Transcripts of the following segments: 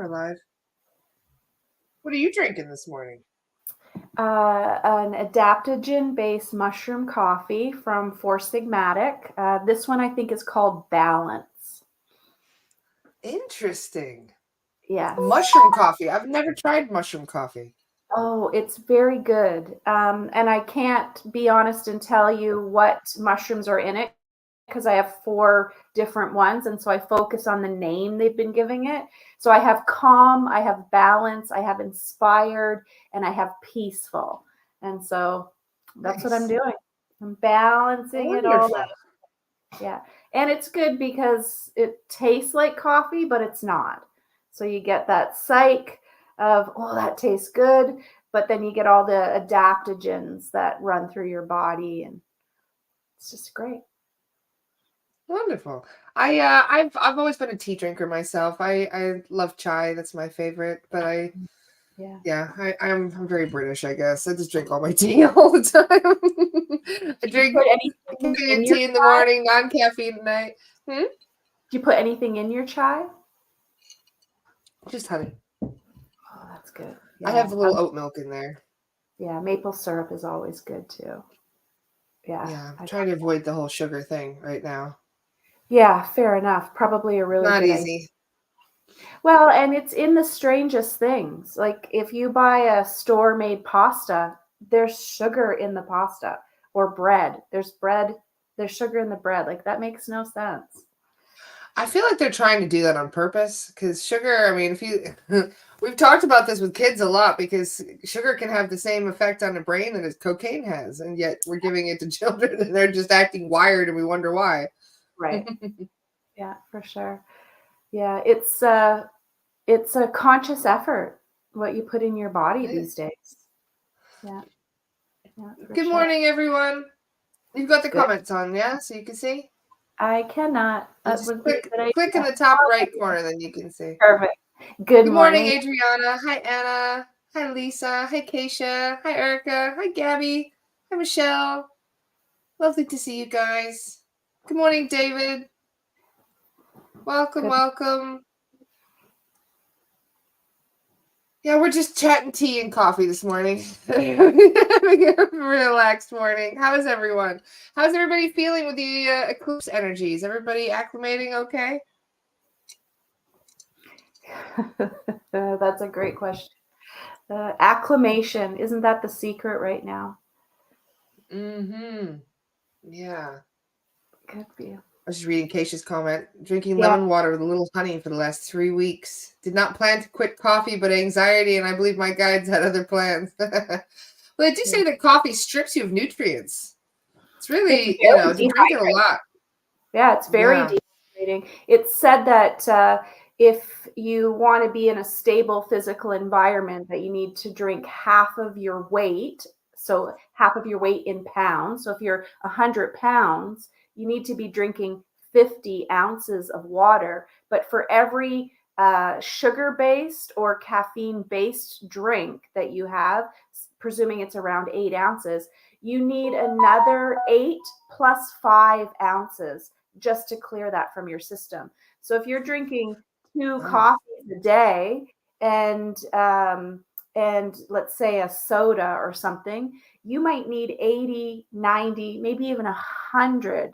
we're live. What are you drinking this morning? An adaptogen-based mushroom coffee from Four Sigmatic. This one I think is called Balance. Interesting. Yes. Mushroom coffee. I've never tried mushroom coffee. Oh, it's very good. And I can't be honest and tell you what mushrooms are in it because I have four different ones. And so I focus on the name they've been giving it. So I have calm, I have balance, I have inspired, and I have peaceful. And so that's what I'm Nice. doing. I'm balancing it all Wonderful. out. Yeah. And it's good because it tastes like coffee, but it's not. So you get that psych of, oh, that tastes good. But then you get all the adaptogens that run through your body. And it's just great. Wonderful. I've always been a tea drinker myself. I love chai. That's my favorite. But Yeah. I'm very British, I guess. I just drink all my tea all the time. I Do you drink put anything in caffeine your tea in the morning, non-caffeine at night. Hmm? do you put anything in your chai? Just honey. Oh, that's good. I Yeah. have a little oat milk in there. Yeah, maple syrup is always good too. Yeah. Yeah, I'm trying to avoid the whole sugar thing right now. Yeah, fair enough. Probably a really Not good idea. easy. Well, and it's in the strangest things. Like if you buy a store-made pasta, there's sugar in the pasta or bread, there's sugar in the bread. Like that makes no sense. I feel like they're trying to do that on purpose because sugar, I mean, if you we've talked about this with kids a lot because sugar can have the same effect on the brain that as cocaine has, and yet we're giving it to children and they're just acting wired and we wonder why. Right. Yeah, for sure. Yeah, it's a conscious effort what you put in your body It these is. days. Yeah, yeah, for Good sure. morning, everyone. You've got the Good. comments on, yeah, so you can see. I cannot. You That just would be a good click in idea. the top Oh, right corner, then you can see. perfect. Good Good morning, morning. Adriana. Hi, Anna. Hi, Lisa. Hi, Keisha. Hi, Erica. Hi, Gabby. Hi, Michelle. Lovely to see you guys. Good morning, David. Welcome, Good. welcome. Yeah, we're just chatting tea and coffee this morning. Having a relaxed morning. How is everyone? How's everybody feeling with the eclipse energies? Everybody acclimating okay? That's a great question. Acclimation, isn't that the secret right now? Mm-hmm. Yeah. Could be. I was just reading Keisha's comment. Drinking Yeah. lemon water with a little honey for the last 3 weeks. Did not plan to quit coffee, but anxiety, and I believe my guides had other plans. Well, they do Yeah. say that coffee strips you of nutrients. It's It's really, very to drink it a dehydrating. lot. Yeah, it's very Yeah. dehydrating. It's said that if you want to be in a stable physical environment, that you need to drink half of your weight. So half of your weight in pounds. So if you're 100 pounds, you need to be drinking 50 ounces of water. But for every sugar-based or caffeine-based drink that you have, presuming it's around 8 ounces, you need another 8 plus 5 ounces just to clear that from your system. So if you're drinking two Oh. coffees a day and let's say a soda or something, you might need 80, 90, maybe even 100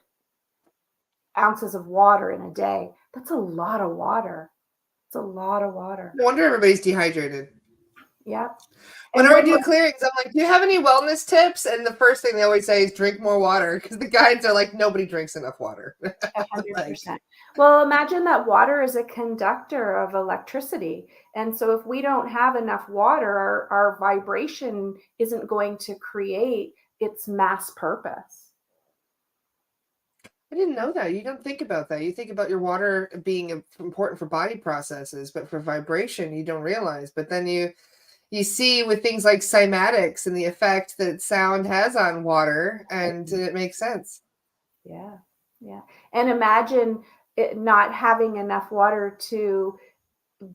ounces of water in a day. That's a lot of water. It's a lot of water. No wonder everybody's dehydrated. Yeah. And Whenever I when do we're clearings, I'm like, do you have any wellness tips? And the first thing they always say is drink more water because the guides are like, nobody drinks enough water. Like, 100%. Well, imagine that water is a conductor of electricity. And so if we don't have enough water, our vibration isn't going to create its mass purpose. I didn't know that. You don't think about that. You think about your water being important for body processes, but for vibration, you don't realize. But then you see with things like cymatics and the effect that sound has on water, and it makes sense. Yeah. Yeah. And imagine it not having enough water to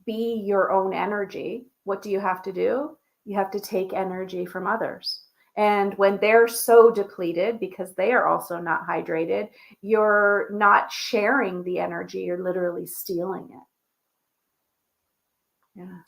be your own energy. What do you have to do? You have to take energy from others. And when they're so depleted because they are also not hydrated, you're not sharing the energy, you're literally stealing it. Yeah.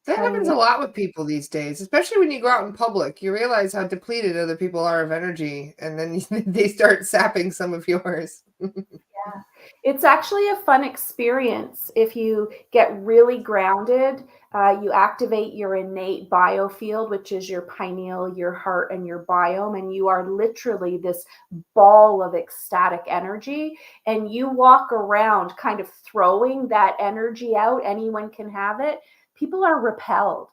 That happens And a lot with people these days, especially when you go out in public. You realize how depleted other people are of energy, and then they start sapping some of yours. yeah. It's actually a fun experience if you get really grounded. You activate your innate biofield, which is your pineal, your heart, and your biome, and you are literally this ball of ecstatic energy. And you walk around kind of throwing that energy out. Anyone can have it. People are repelled.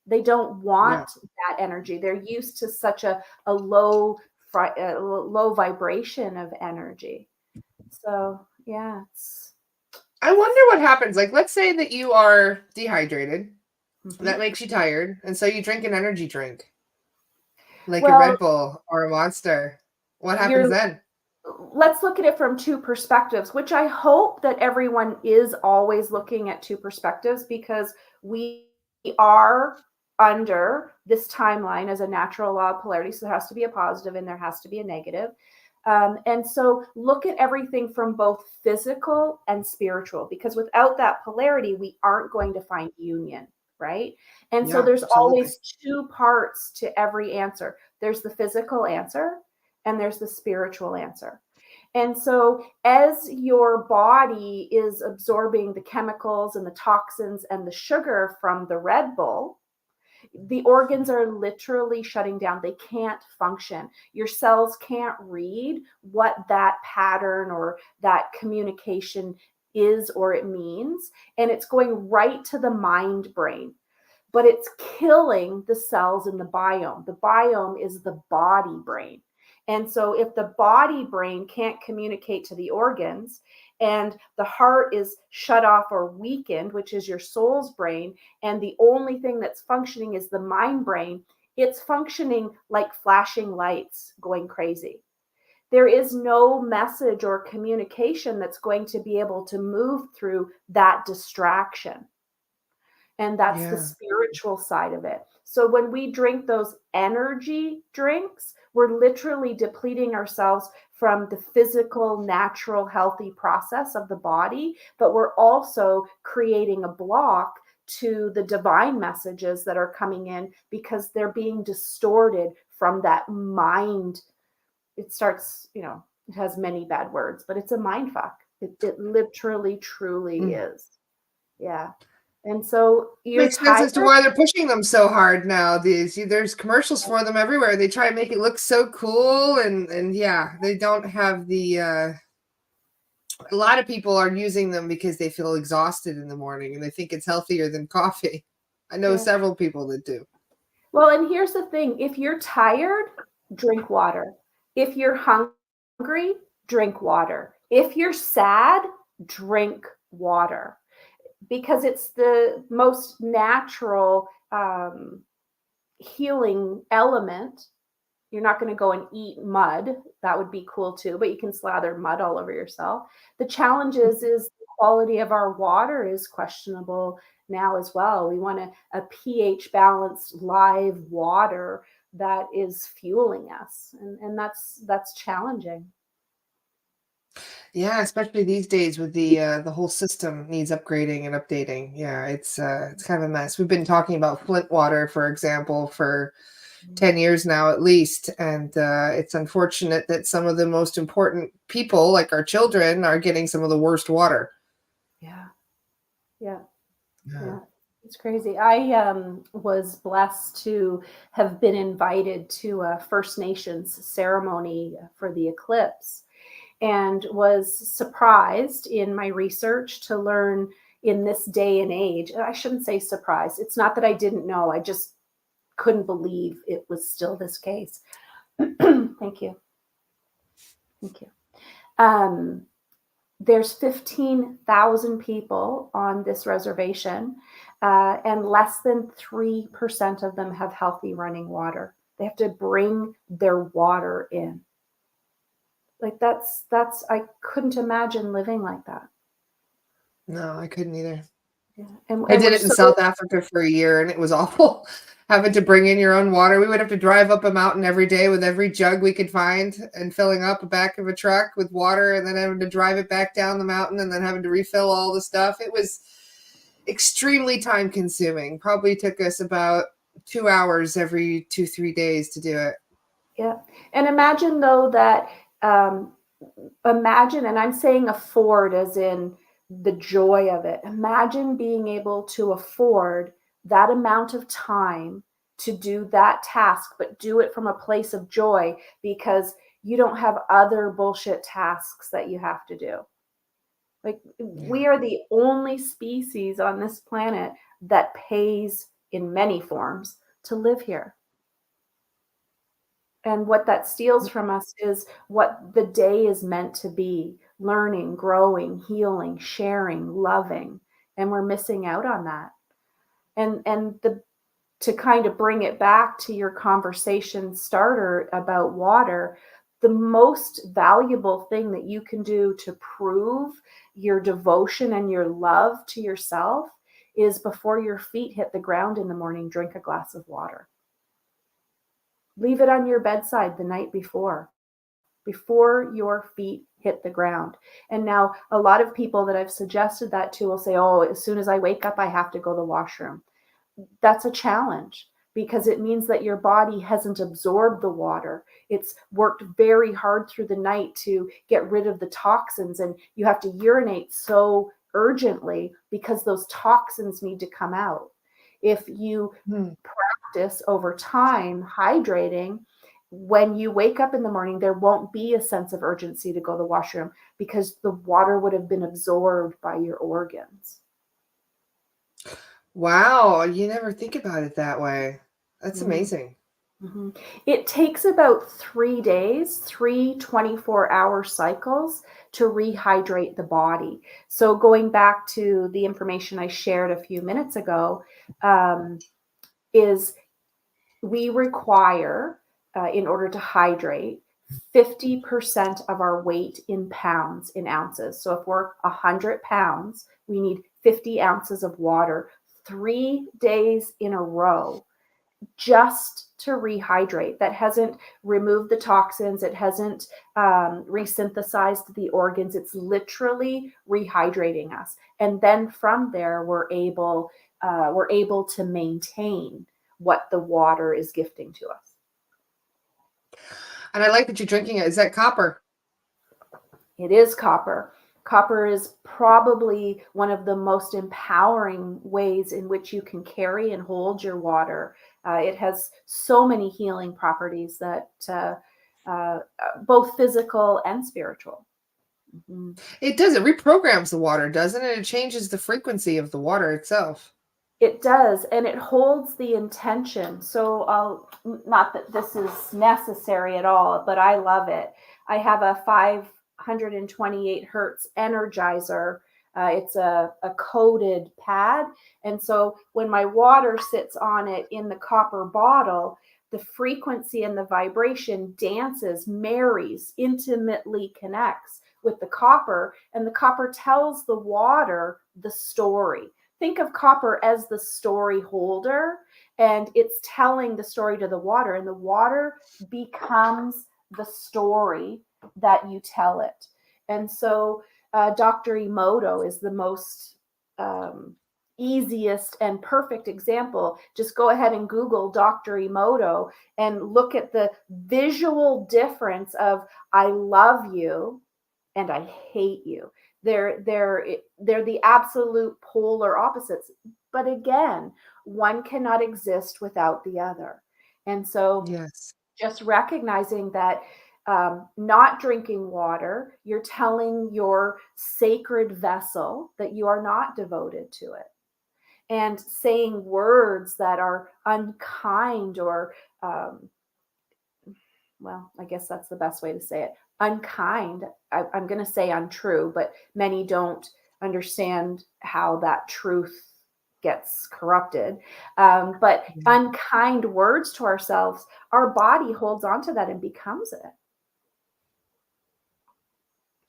They don't Yeah. want that energy. They're used to such a low vibration of energy. So yeah, it's I wonder what happens. Like, let's say that you are dehydrated, mhm. that makes you tired, and so you drink an energy drink, like a Well, Red Bull or a Monster. What happens you're then? let's look at it from two perspectives, which I hope that everyone is always looking at two perspectives because we are under this timeline as a natural law of polarity. So there has to be a positive and there has to be a negative. And so look at everything from both physical and spiritual, because without that polarity, we aren't going to find union, right? And so Yeah, there's absolutely. always two parts to every answer. There's the physical answer and there's the spiritual answer. And so, as your body is absorbing the chemicals and the toxins and the sugar from the Red Bull, the organs are literally shutting down. They can't function. Your cells can't read what that pattern or that communication is or it means. And it's going right to the mind brain, but it's killing the cells in the biome. The biome is the body brain. And so, if the body brain can't communicate to the organs and the heart is shut off or weakened, which is your soul's brain, and the only thing that's functioning is the mind brain, it's functioning like flashing lights going crazy. There is no message or communication that's going to be able to move through that distraction. And that's the Yeah. spiritual side of it. So when we drink those energy drinks, we're literally depleting ourselves from the physical, natural, healthy process of the body, but we're also creating a block to the divine messages that are coming in because they're being distorted from that mind. It starts, it has many bad words, but it's a mind fuck. It literally, truly Mm. is. Yeah. And so you're Makes sense tired. as to why they're pushing them so hard nowadays. There's commercials for them everywhere. They try and make it look so cool, and yeah, they don't have the a lot of people are using them because they feel exhausted in the morning and they think it's healthier than coffee. I know Yeah. several people that do. Well, and here's the thing, if you're tired, drink water. If you're hungry, drink water. If you're sad, drink water because it's the most natural healing element. You're not going to go and eat mud. That would be cool too, but you can slather mud all over yourself. The challenge is the quality of our water is questionable now as well. We want a pH balanced live water that is fueling us. And that's challenging. Yeah, especially these days with the whole system needs upgrading and updating. Yeah, it's kind of a mess. We've been talking about Flint water, for example, for 10 years now at least, and it's unfortunate that some of the most important people, like our children, are getting some of the worst water. Yeah. Yeah. Yeah. Yeah, it's crazy. I was blessed to have been invited to a First Nations ceremony for the eclipse and was surprised in my research to learn in this day and age. I shouldn't say surprised. It's not that I didn't know, I just couldn't believe it was still this case. Thank you. Thank you. Um, there's 15,000 people on this reservation, and less than 3% of them have healthy running water. They have to bring their water in. Like I couldn't imagine living like that. No, I couldn't either. Yeah. I And did we're it in so South Africa for a year and it was awful. Having to bring in your own water. We would have to drive up a mountain every day with every jug we could find and filling up the back of a truck with water and then having to drive it back down the mountain and then having to refill all the stuff. extremely time consuming. Probably took us about 2 hours every 2-3 days to do it. Yeah. And imagine though that, um, imagine, and I'm saying afford as in the joy of it. Imagine being able to afford that amount of time to do that task, but do it from a place of joy because you don't have other bullshit tasks that you have to do. Like, Yeah. we are the only species on this planet that pays in many forms to live here. And what that steals from us is what the day is meant to be: learning, growing, healing, sharing, loving. And we're missing out on that. And to kind of bring it back to your conversation starter about water, the most valuable thing that you can do to prove your devotion and your love to yourself is before your feet hit the ground in the morning, drink a glass of water. Leave it on your bedside the night before your feet hit the ground. And now a lot of people that I've suggested that to will say, "Oh, as soon as I wake up, I have to go to the washroom." That's a challenge because it means that your body hasn't absorbed the water. It's worked very hard through the night to get rid of the toxins, and you have to urinate so urgently because those toxins need to come out. If you Hmm. practice over time hydrating, when you wake up in the morning, there won't be a sense of urgency to go to the washroom because the water would have been absorbed by your organs. Wow, you never think about it that way. That's Mhm. amazing. Mhm. It takes about 3 days, three 24-hour cycles to rehydrate the body. So, going back to the information I shared a few minutes ago, um, is we require, in order to hydrate, 50% of our weight in pounds, in ounces. So, if we're 100 pounds, we need 50 ounces of water 3 days in a row just to rehydrate. That hasn't removed the toxins. It hasn't resynthesized the organs. It's literally rehydrating us. And then from there, we're able to maintain what the water is gifting to us. And I like that you're drinking it. Is that copper? It is copper. Copper is probably one of the most empowering ways in which you can carry and hold your water. It has so many healing properties that uh, both physical and spiritual. Mhm. It does. It reprograms the water, doesn't it? It changes the frequency of the water itself. It does, and it holds the intention. So, not that this is necessary at all, but I love it. I have a 528 hertz energizer. It's a coated pad. And so when my water sits on it in the copper bottle, the frequency and the vibration dances, marries, intimately connects with the copper, and the copper tells the water the story. Think of copper as the story holder, and it's telling the story to the water, and the water becomes the story that you tell it. And so Dr. Emoto is the most easiest and perfect example. Just go ahead and Google Dr. Emoto and look at the visual difference of "I love you" and "I hate you." They're the absolute polar opposites. But again, one cannot exist without the other. And so Yes. just recognizing that, not drinking water, you're telling your sacred vessel that you are not devoted to it. And saying words that are unkind or, well, I guess that's the best way to say it. Unkind, I'm going to say untrue, but many don't understand how that truth gets corrupted. But Yeah. unkind words to ourselves, our body holds on to that and becomes it.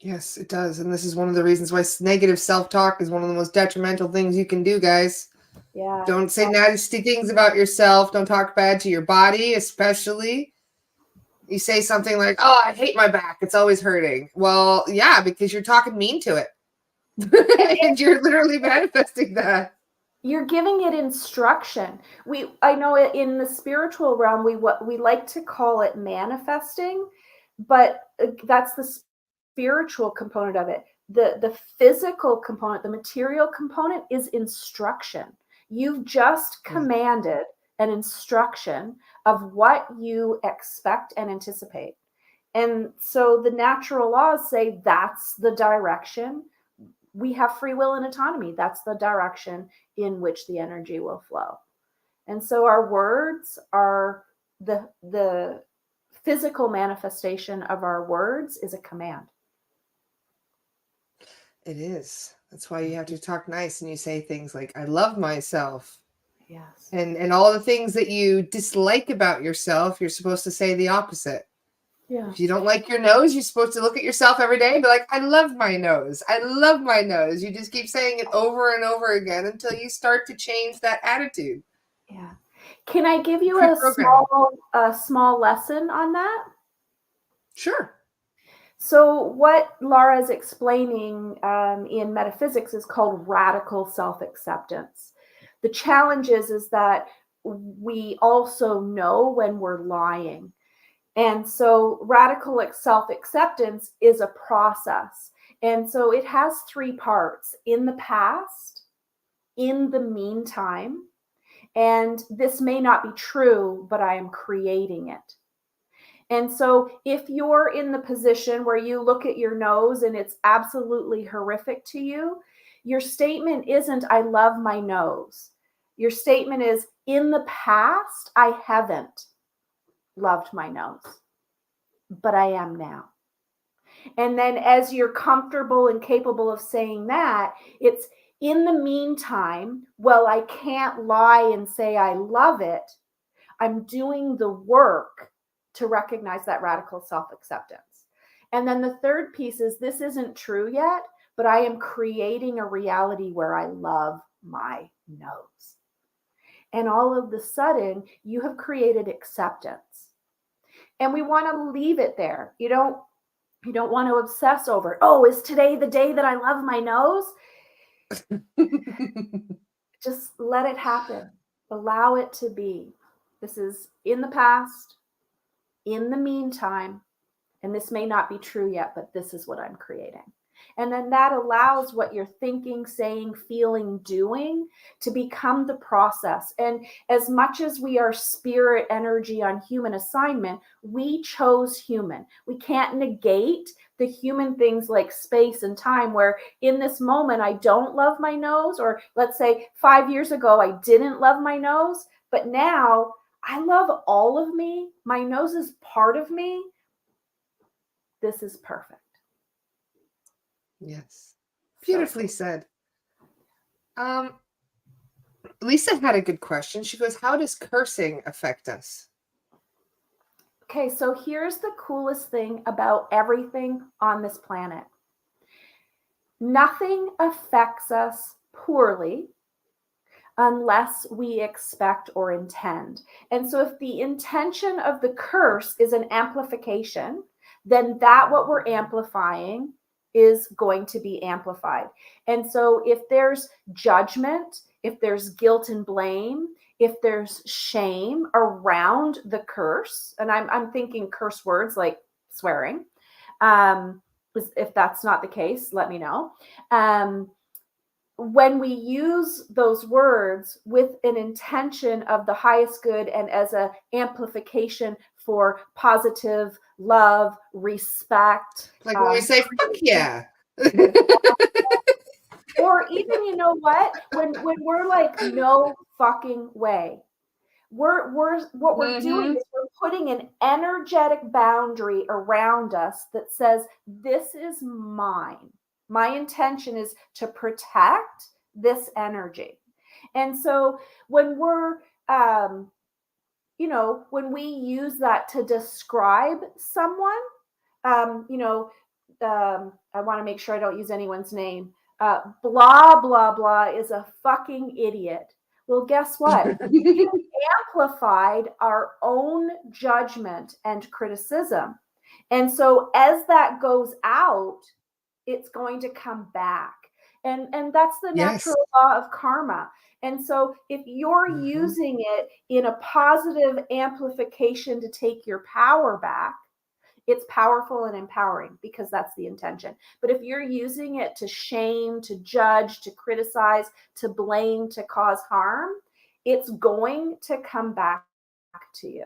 Yes, it does. And this is one of the reasons why negative self-talk is one of the most detrimental things you can do, guys. Yeah. Don't say nasty things about yourself. Don't talk bad to your body, especially. You say something like, "Oh, I hate my back. It's always hurting." Well, yeah, because you're talking mean to it. And you're literally manifesting that. You're giving it instruction. I know in the spiritual realm, we like to call it manifesting, but that's the spiritual component of it. The physical component, the material component is instruction. You've just commanded an instruction of what you expect and anticipate. And so the natural laws say that's the direction. We have free will and autonomy. That's the direction in which the energy will flow. And so our words are the physical manifestation of our words is a command. It is. That's why you have to talk nice and you say things like, I love myself. Yes. And all the things that you dislike about yourself, you're supposed to say the opposite. Yeah. If you don't like your nose, you're supposed to look at yourself every day and be like, I love my nose. I love my nose. You just keep saying it over and over again until you start to change that attitude. Yeah. Can I give you Pre-programming. a small lesson on that? Sure. So what Laura is explaining in metaphysics is called radical self-acceptance. The challenge is that we also know when we're lying. And so radical self-acceptance is a process. And so it has three parts: in the past, in the meantime, and this may not be true, but I am creating it. And so if you're in the position where you look at your nose and it's absolutely horrific to you, your statement isn't, I love my nose. Your statement is, in the past, I haven't loved my nose, but I am now. And then as you're comfortable and capable of saying that, it's, in the meantime, well, I can't lie and say I love it. I'm doing the work to recognize that radical self-acceptance. And then the third piece is, this isn't true yet, but I am creating a reality where I love my nose. And all of the sudden, you have created acceptance. And we want to leave it there. You don't want to obsess over, oh, is today the day that I love my nose? Just let it happen. Allow it to be. This is in the past, in the meantime, and this may not be true yet, but this is what I'm creating. And then that allows what you're thinking, saying, feeling, doing to become the process. And as much as we are spirit energy on human assignment, we chose human. We can't negate the human things like space and time, where in this moment, I don't love my nose, or let's say 5 years ago, I didn't love my nose, but now I love all of me. My nose is part of me. This is perfect. Yes. Beautifully said. Lisa had a good question. She goes, how does cursing affect us? Okay, so here's the coolest thing about everything on this planet. Nothing affects us poorly unless we expect or intend. And so if the intention of the curse is an amplification, then that what we're amplifying is going to be amplified. And so if there's judgment, if there's guilt and blame, if there's shame around the curse, and I'm thinking curse words like swearing, if that's not the case, let me know. When we use those words with an intention of the highest good and as an amplification for positive love, respect, Like when we say, fuck yeah. or even, you know what, when we're like, no fucking way, what we're doing is we're putting an energetic boundary around us that says, this is mine. My intention is to protect this energy. And so when we're when we use that to describe someone, I want to make sure I don't use anyone's name. Blah, blah, blah is a fucking idiot. Well, guess what? We amplified our own judgment and criticism. And so as that goes out, it's going to come back. And that's the natural law of karma. And so if you're using it in a positive amplification to take your power back, it's powerful and empowering because that's the intention. But if you're using it to shame, to judge, to criticize, to blame, to cause harm, it's going to come back to you.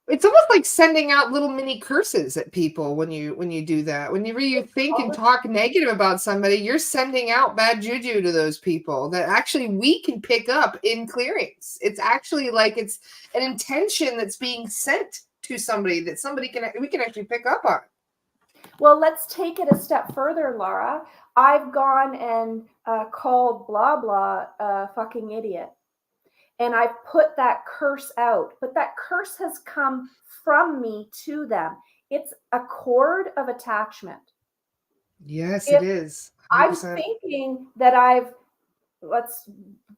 It's almost like sending out little mini curses at people when you do that. Whenever you think and talk negative about somebody, you're sending out bad juju to those people that actually we can pick up in clearings. It's actually like it's an intention that's being sent to somebody that we can actually pick up on. Well, let's take it a step further, Laura. I've gone and called blah blah a fucking idiot. And I've put that curse out, but that curse has come from me to them. It's a cord of attachment. Yes, If it is. I'm 100%. thinking that let's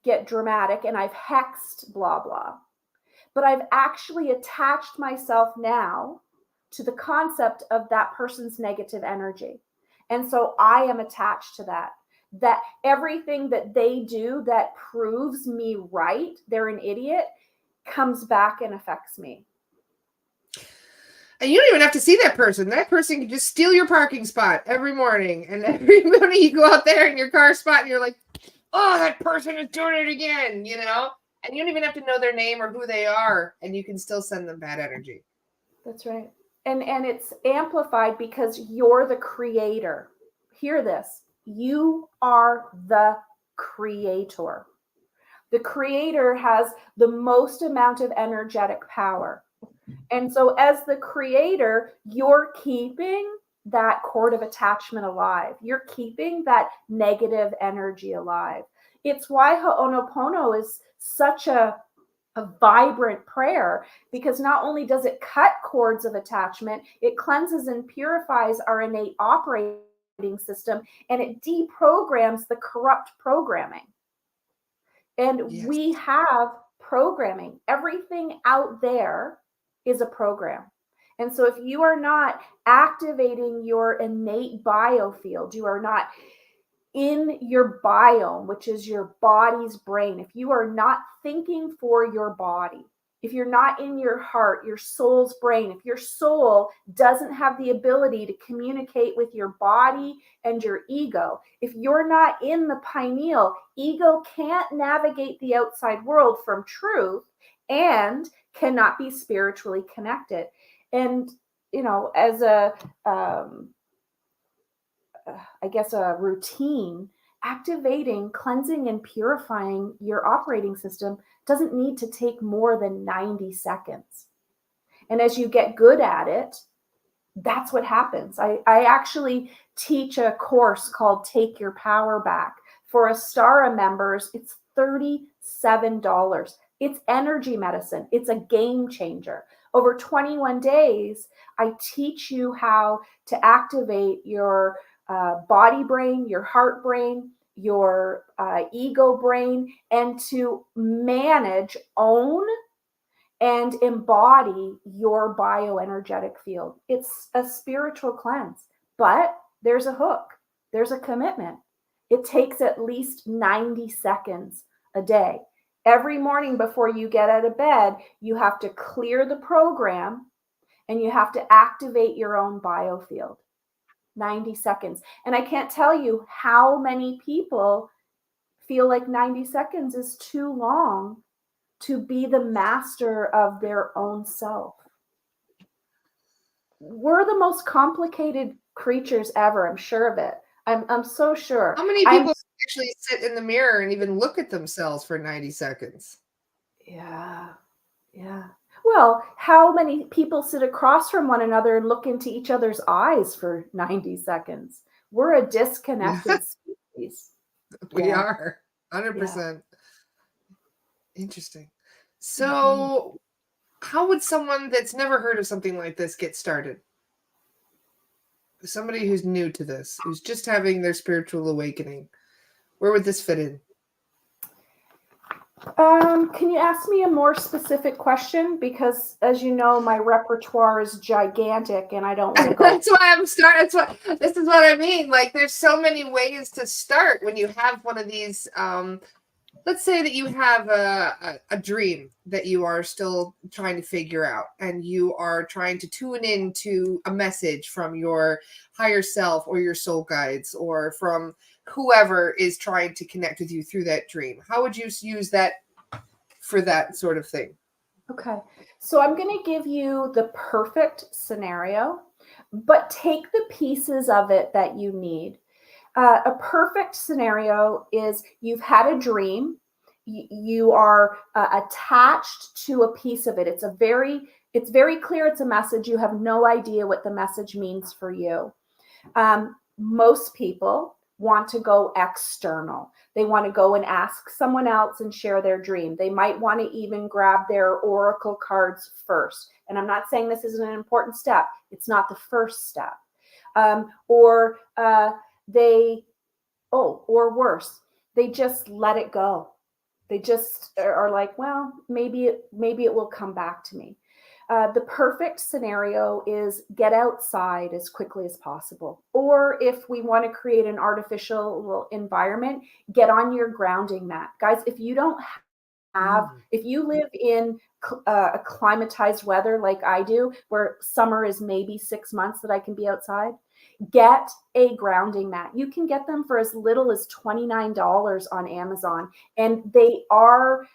get dramatic, and I've hexed blah, blah, but I've actually attached myself now to the concept of that person's negative energy. And so I am attached to that everything that they do that proves me right, they're an idiot, comes back and affects me. And you don't even have to see that person. That person can just steal your parking spot every morning. And every morning you go out there in your car spot and you're like, oh, that person is doing it again, you know? And you don't even have to know their name or who they are. And you can still send them bad energy. That's right. And it's amplified because you're the creator. Hear this. You are the creator. The creator has the most amount of energetic power. And so as the creator, you're keeping that cord of attachment alive. You're keeping that negative energy alive. It's why Ho'onopono is such a vibrant prayer, because not only does it cut cords of attachment, it cleanses and purifies our innate operating system, and it deprograms the corrupt programming. And Yes. we have programming. Everything out there is a program. And so if you are not activating your innate biofield, you are not in your biome, which is your body's brain, if you are not thinking for your body, if you're not in your heart, your soul's brain, if your soul doesn't have the ability to communicate with your body and your ego, if you're not in the pineal, ego can't navigate the outside world from truth and cannot be spiritually connected. And, you know, as a routine, activating, cleansing, and purifying your operating system doesn't need to take more than 90 seconds. And as you get good at it, that's what happens. I actually teach a course called Take Your Power Back. For Astara members, it's $37. It's energy medicine. It's a game changer. Over 21 days, I teach you how to activate your body brain, your heart brain, your ego brain, and to manage, own, and embody your bioenergetic field. It's a spiritual cleanse, but there's a hook. There's a commitment. It takes at least 90 seconds a day. Every morning before you get out of bed, you have to clear the program and you have to activate your own biofield. 90 seconds. And I can't tell you how many people feel like 90 seconds is too long to be the master of their own self. We're the most complicated creatures ever. I'm sure of it. I'm so sure. How many people actually sit in the mirror and even look at themselves for 90 seconds? Yeah. Well, how many people sit across from one another and look into each other's eyes for 90 seconds? We're a disconnected species. We are 100%. Interesting. So how would someone that's never heard of something like this get started? Somebody who's new to this, who's just having their spiritual awakening, where would this fit in? Can you ask me a more specific question? Because as you know, my repertoire is gigantic and I don't want to go. That's why I'm starting. This is what I mean. Like, there's so many ways to start when you have one of these let's say that you have a dream that you are still trying to figure out, and you are trying to tune into a message from your higher self or your soul guides or from whoever is trying to connect with you through that dream. How would you use that for that sort of thing? Okay. So I'm going to give you the perfect scenario, but take the pieces of it that you need. A perfect scenario is you've had a dream, you are attached to a piece of it. It's very clear it's a message. You have no idea what the message means for you. Most people want to go external. They want to go and ask someone else and share their dream. They might want to even grab their oracle cards first. And I'm not saying this isn't an important step. It's not the first step. Or they, or worse, they just let it go. They just are like, well, maybe it will come back to me. The perfect scenario is get outside as quickly as possible. Or if we want to create an artificial environment, get on your grounding mat. Guys, if you don't if you live in acclimatized weather like I do, where summer is maybe 6 months that I can be outside, get a grounding mat. You can get them for as little as $29 on Amazon, and they are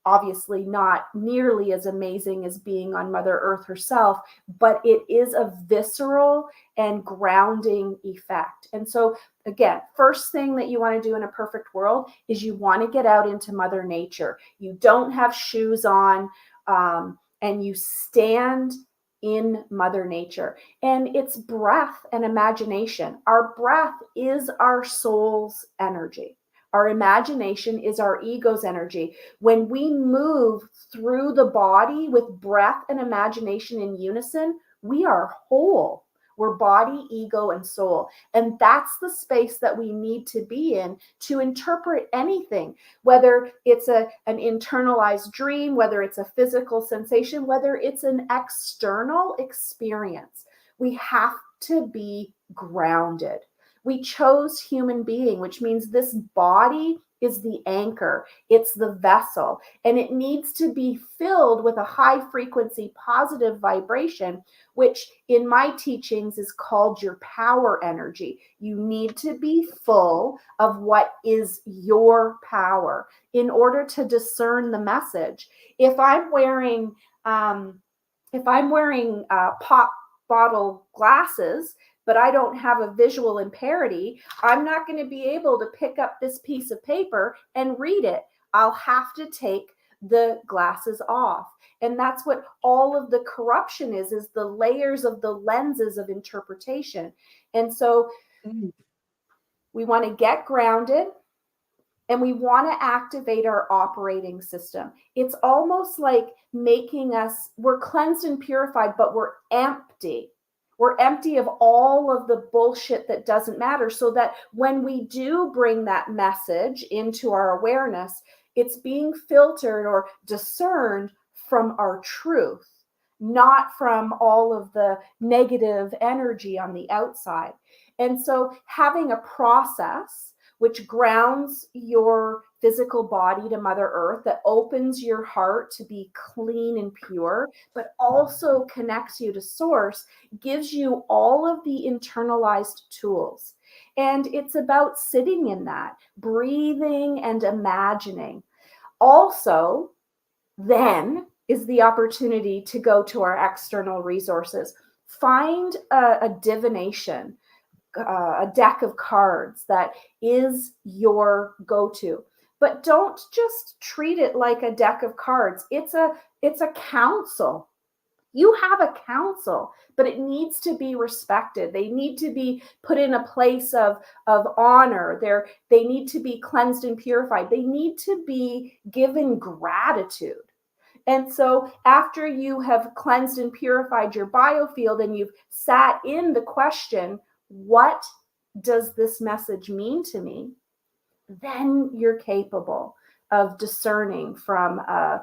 obviously not nearly as amazing as being on Mother Earth herself, but it is a visceral and grounding effect. And so, again, first thing that you want to do in a perfect world is you want to get out into Mother Nature. You don't have shoes on, and you stand in Mother Nature. And it's breath and imagination. Our breath is our soul's energy. Our imagination is our ego's energy. When we move through the body with breath and imagination in unison, we are whole. We're body, ego, and soul. And that's the space that we need to be in to interpret anything, whether it's an internalized dream, whether it's a physical sensation, whether it's an external experience. We have to be grounded. We chose human being, which means this body is the anchor, it's the vessel, and it needs to be filled with a high frequency positive vibration, which in my teachings is called your power energy. You need to be full of what is your power in order to discern the message. If I'm wearing pop bottle glasses, but I don't have a visual impairity, I'm not going to be able to pick up this piece of paper and read it. I'll have to take the glasses off. And that's what all of the corruption is the layers of the lenses of interpretation. And so we want to get grounded, and we want to activate our operating system. It's almost like we're cleansed and purified, but we're empty. We're empty of all of the bullshit that doesn't matter, so that when we do bring that message into our awareness, it's being filtered or discerned from our truth, not from all of the negative energy on the outside. And so having a process which grounds your physical body to Mother Earth, that opens your heart to be clean and pure, but also connects you to Source, gives you all of the internalized tools. And it's about sitting in that, breathing and imagining. Also, then is the opportunity to go to our external resources. Find a divination, a deck of cards that is your go-to, but don't just treat it like a deck of cards. It's a council. You have a council, but it needs to be respected. They need to be put in a place of honor. They need to be cleansed and purified. They need to be given gratitude. And so after you have cleansed and purified your biofield and you've sat in the question, what does this message mean to me? Then you're capable of discerning from a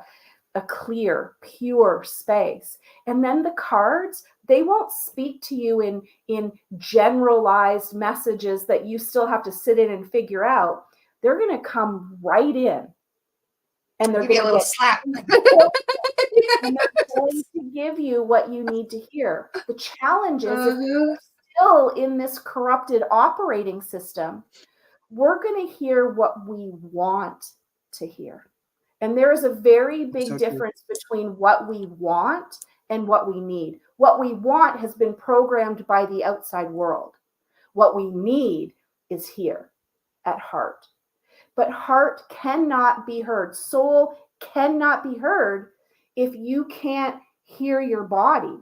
clear, pure space. And then the cards, they won't speak to you in generalized messages that you still have to sit in and figure out. they're going to come right in, and they're Give you a going to little get slap. and they're going to give you what you need to hear. The challenge is if Uh-huh. we're still in this corrupted operating system, we're going to hear what we want to hear. And there is a very big So true. difference between what we want and what we need. What we want has been programmed by the outside world. What we need is here at heart. But heart cannot be heard. Soul cannot be heard if you can't hear your body.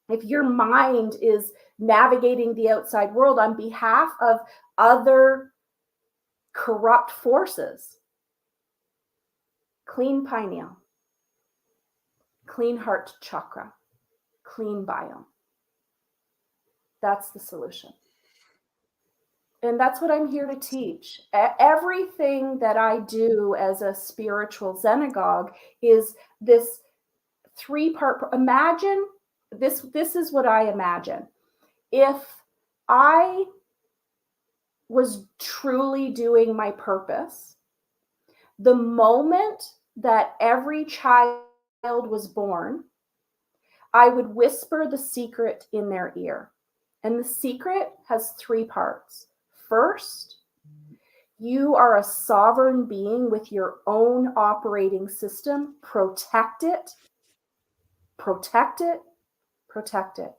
If your mind is navigating the outside world on behalf of other corrupt forces. Clean pineal, clean heart chakra, clean biome. That's the solution. And that's what I'm here to teach. Everything that I do as a spiritual Zenagogue is this 3-part. Imagine this is what I imagine. If I was truly doing my purpose, the moment that every child was born, I would whisper the secret in their ear. And the secret has 3 parts. First, you are a sovereign being with your own operating system. Protect it, protect it, protect it.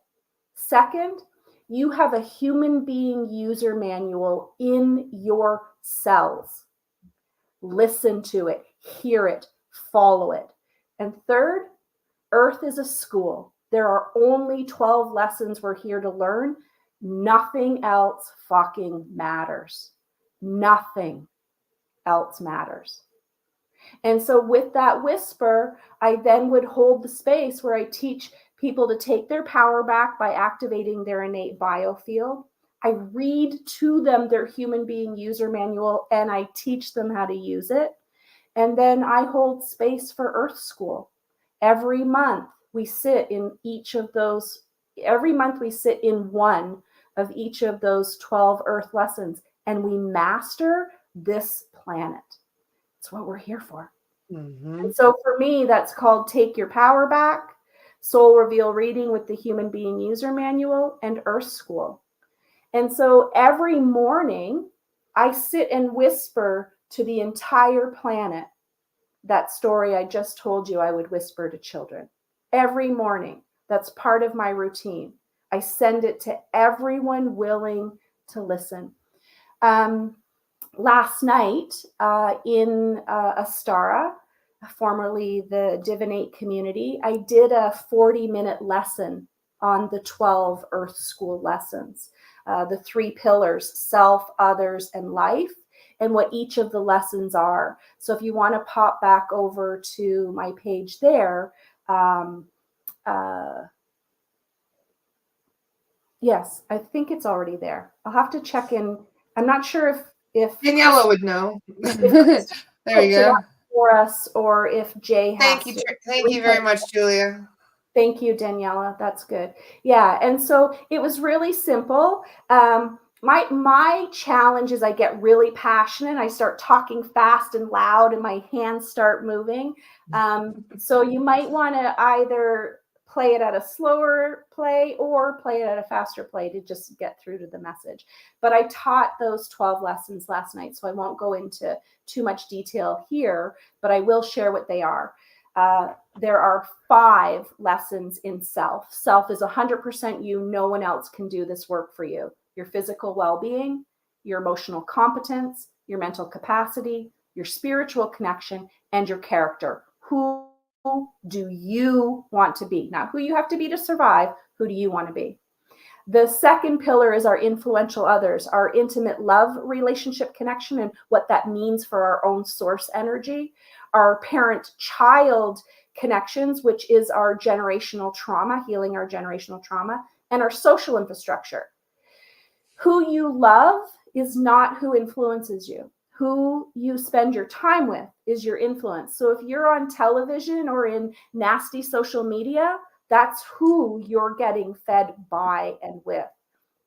Second, you have a human being user manual in your cells. Listen to it, hear it, follow it. And third, Earth is a school. There are only 12 lessons we're here to learn. Nothing else fucking matters. Nothing else matters. And so with that whisper, I then would hold the space where I teach people to take their power back by activating their innate biofield. I read to them their human being user manual and I teach them how to use it. And then I hold space for Earth School. Every month we sit in each of those, every month we sit in one of each of those 12 Earth lessons and we master this planet. It's what we're here for. Mm-hmm. And so for me, that's called Take Your Power Back, Soul Reveal Reading with the Human Being User Manual, and Earth School. And so every morning, I sit and whisper to the entire planet that story I just told you I would whisper to children. Every morning, that's part of my routine. I send it to everyone willing to listen. Last night in Astara, formerly the Divinate community, I did a 40-minute lesson on the 12 Earth School lessons, the 3 pillars, self, others, and life, and what each of the lessons are. So if you want to pop back over to my page there, yes, I think it's already there. I'll have to check in. I'm not sure if Daniela would know. if There you go. for us or if Jay has to. Thank you very much, Julia. Thank you, Daniela. That's good. Yeah, and so it was really simple. My challenge is I get really passionate. I start talking fast and loud, and my hands start moving. So you might want to either play it at a slower play or play it at a faster play to just get through to the message. But I taught those 12 lessons last night, so I won't go into too much detail here, but I will share what they are. There are 5 lessons in self. Self is 100% you. No one else can do this work for you. Your physical well-being, your emotional competence, your mental capacity, your spiritual connection, and your character. Who do you want to be? Not who you have to be to survive. Who do you want to be? The second pillar is our influential others, our intimate love relationship connection and what that means for our own source energy, our parent-child connections, which is our generational trauma, healing our generational trauma, and our social infrastructure. Who you love is not who influences you. Who you spend your time with is your influence. So if you're on television or in nasty social media, that's who you're getting fed by and with.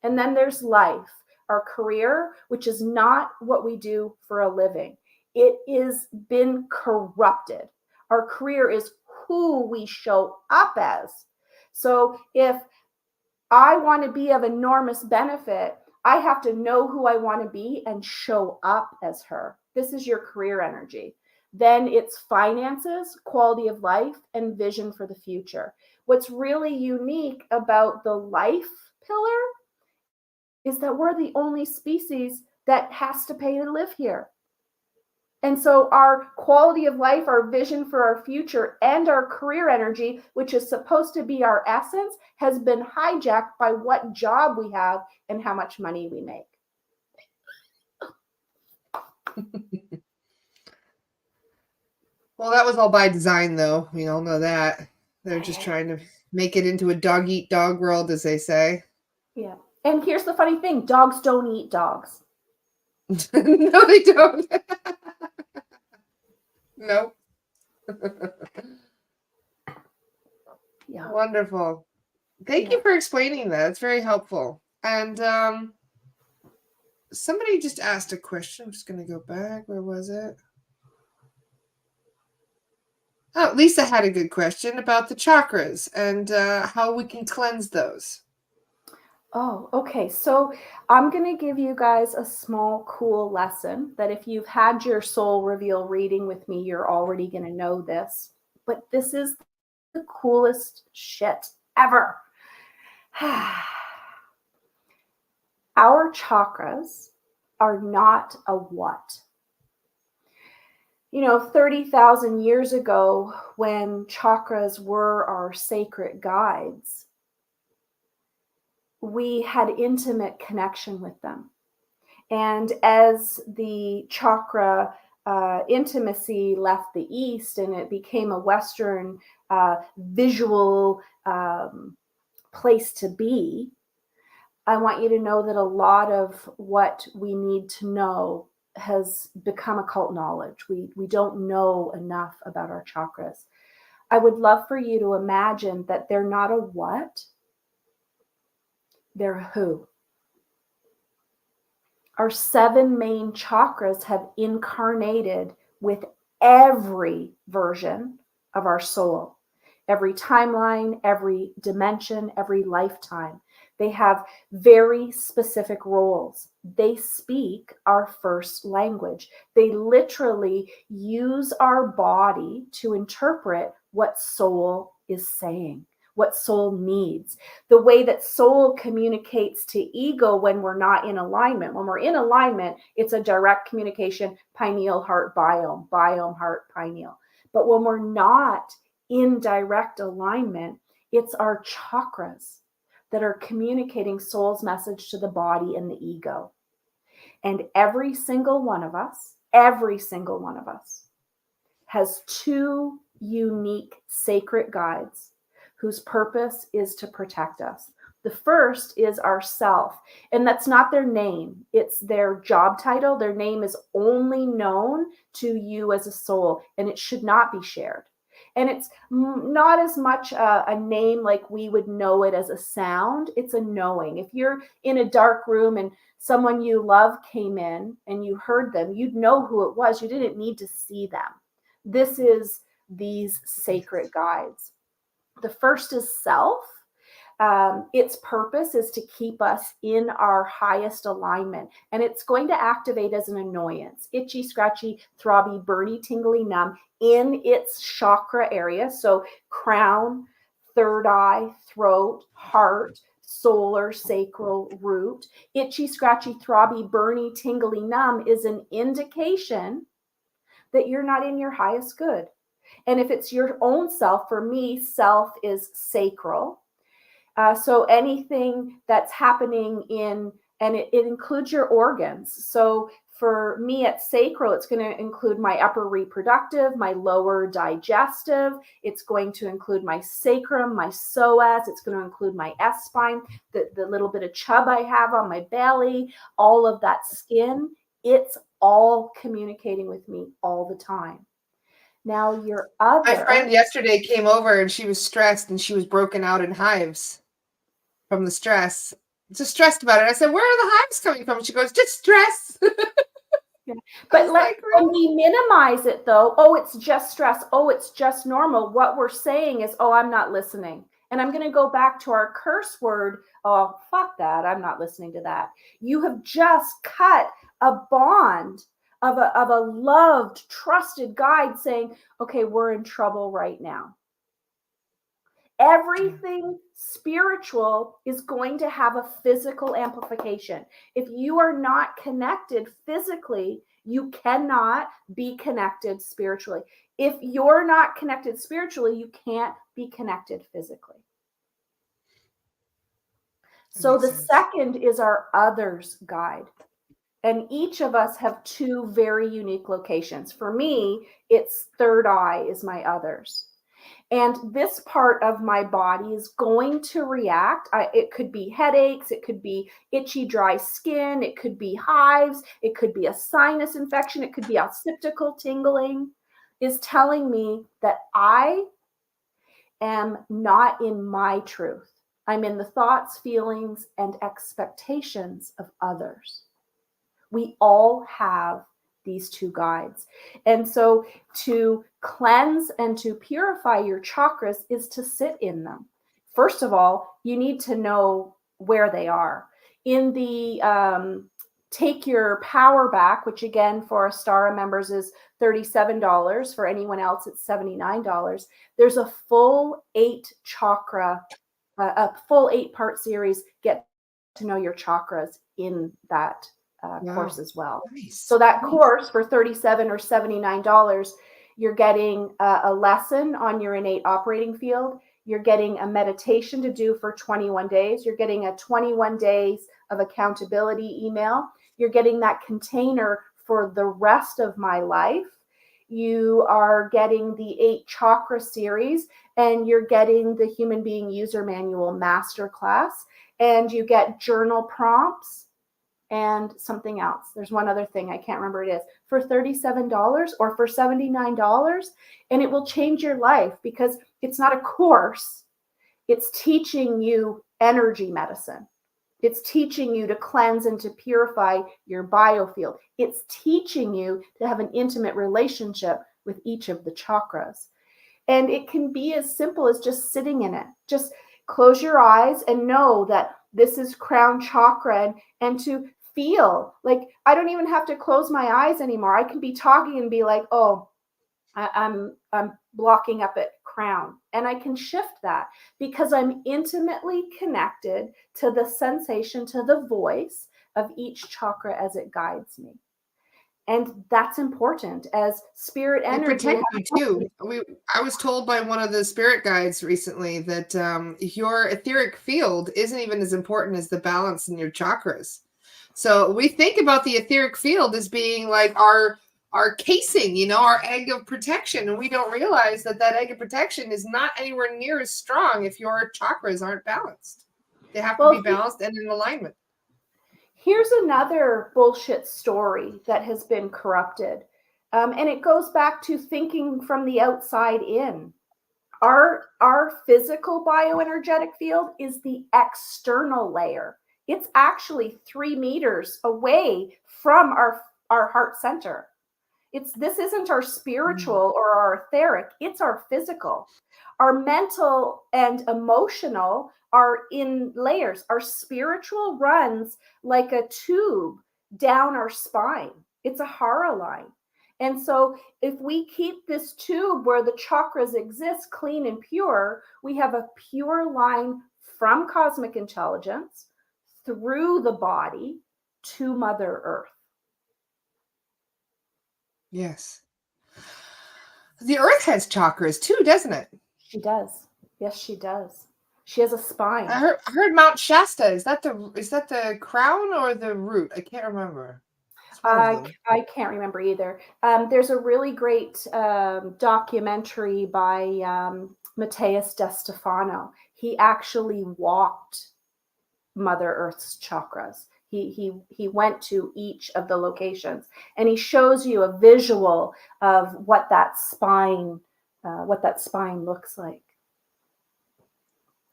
And then there's life. our career, which is not what we do for a living. It is been corrupted. Our career is who we show up as. So if I want to be of enormous benefit, I have to know who I want to be and show up as her. This is your career energy. Then it's finances, quality of life, and vision for the future. What's really unique about the life pillar is that we're the only species that has to pay to live here. And so our quality of life, our vision for our future, and our career energy, which is supposed to be our essence, has been hijacked by what job we have and how much money we make. Well, that was all by design, though. We all know that. They're just trying to make it into a dog-eat-dog world, as they say. Yeah. And here's the funny thing, dogs don't eat dogs. No, they don't. Nope. Yeah. Wonderful. Thank you for explaining that. It's very helpful. And somebody just asked a question. I'm just going to go back. Where was it? Oh, Lisa had a good question about the chakras and how we can cleanse those. Oh, okay. So I'm going to give you guys a small, cool lesson that if you've had your soul reveal reading with me, you're already going to know this. But this is the coolest shit ever. Our chakras are not a what. 30,000 years ago, when chakras were our sacred guides, we had intimate connection with them. And as the chakra intimacy left the East and it became a Western visual place to be, I want you to know that a lot of what we need to know has become occult knowledge. We don't know enough about our chakras. I would love for you to imagine that they're not a what, they're a who. Our 7 main chakras have incarnated with every version of our soul, every timeline, every dimension, every lifetime. They have very specific roles. They speak our first language. They literally use our body to interpret what soul is saying, what soul needs. The way that soul communicates to ego when we're not in alignment. When we're in alignment, it's a direct communication, pineal, heart, biome, biome, heart, pineal. But when we're not in direct alignment, it's our chakras that are communicating soul's message to the body and the ego. And every single one of us has 2 unique sacred guides whose purpose is to protect us. The first is ourself, and that's not their name. It's their job title. Their name is only known to you as a soul, and it should not be shared. And it's not as much a name like we would know it as a sound. It's a knowing. If you're in a dark room and someone you love came in and you heard them, you'd know who it was. You didn't need to see them. This is these sacred guides. The first is self. Its purpose is to keep us in our highest alignment, and it's going to activate as an annoyance, itchy, scratchy, throbby, burny, tingly, numb in its chakra area. So crown, third eye, throat, heart, solar, sacral, root. Itchy, scratchy, throbby, burny, tingly, numb is an indication that you're not in your highest good. And if it's your own self, for me, self is sacral. So anything that's happening and it includes your organs. So for me at sacral, it's going to include my upper reproductive, my lower digestive. It's going to include my sacrum, my psoas. It's going to include my S-spine, the little bit of chub I have on my belly, all of that skin. It's all communicating with me all the time. Now your other... My friend yesterday came over and she was stressed and she was broken out in hives from the stress. just stressed about it. I said, where are the hives coming from? She goes, just stress. Yeah. I But was like, when really? we minimize it though, oh, it's just stress. Oh, it's just normal. What we're saying is, oh, I'm not listening. And I'm going to go back to our curse word. Oh, fuck that. I'm not listening to that. You have just cut a bond of a loved, trusted guide saying, okay, we're in trouble right now. Everything spiritual is going to have a physical amplification. If you are not connected physically, you cannot be connected spiritually. If you're not connected spiritually, you can't be connected physically. That So makes the sense. second is our others guide. And each of us have two very unique locations. For me, it's third eye is my others. And this part of my body is going to react. It could be headaches, it could be itchy, dry skin, it could be hives, it could be a sinus infection, it could be occipital tingling, is telling me that I am not in my truth. I'm in the thoughts, feelings, and expectations of others. We all have these two guides. And so to cleanse and to purify your chakras is to sit in them. First of all, you need to know where they are. In the Take Your Power Back, which again for Astara members is $37. For anyone else, it's $79. There's a full 8-part series. Get to know your chakras in that course Wow. as well. Nice. So that course for $37 or $79, you're getting a lesson on your innate operating field. You're getting a meditation to do for 21 days. You're getting a 21 days of accountability email. You're getting that container for the rest of my life. You are getting the 8 chakra series, and you're getting the human being user manual masterclass, and you get journal prompts and something else. There's one other thing, I can't remember what it is, for $37 or for $79. And it will change your life because it's not a course, it's teaching you energy medicine. It's teaching you to cleanse and to purify your biofield. It's teaching you to have an intimate relationship with each of the chakras. And it can be as simple as just sitting in it. Just close your eyes and know that this is crown chakra, and to feel like I don't even have to close my eyes anymore. I can be talking and be like, oh, I'm blocking up at crown, and I can shift that because I'm intimately connected to the sensation, to the voice of each chakra as it guides me. And that's important as spirit They energy. protect you too. I was told by one of the spirit guides recently that your etheric field isn't even as important as the balance in your chakras. So we think about the etheric field as being like our casing, our egg of protection, and we don't realize that that egg of protection is not anywhere near as strong if your chakras aren't balanced. They have to be Well, balanced and in alignment. here's another bullshit story that has been corrupted. And it goes back to thinking from the outside in. Our physical bioenergetic field is the external layer. It's actually 3 meters away from our heart center. This isn't our spiritual or our etheric, it's our physical. Our mental and emotional are in layers. Our spiritual runs like a tube down our spine. It's a hara line. And so if we keep this tube where the chakras exist clean and pure, we have a pure line from cosmic intelligence through the body to Mother Earth. Yes. The earth has chakras too, doesn't it? She does. Yes, she does. She has a I spine. heard Mount Shasta. Is that the crown or the root? I can't remember. It's one of them. I can't remember either. There's a really great documentary by Matthias De Stefano. He actually walked Mother Earth's chakras. He went to each of the locations, and he shows you a visual of what that spine looks like.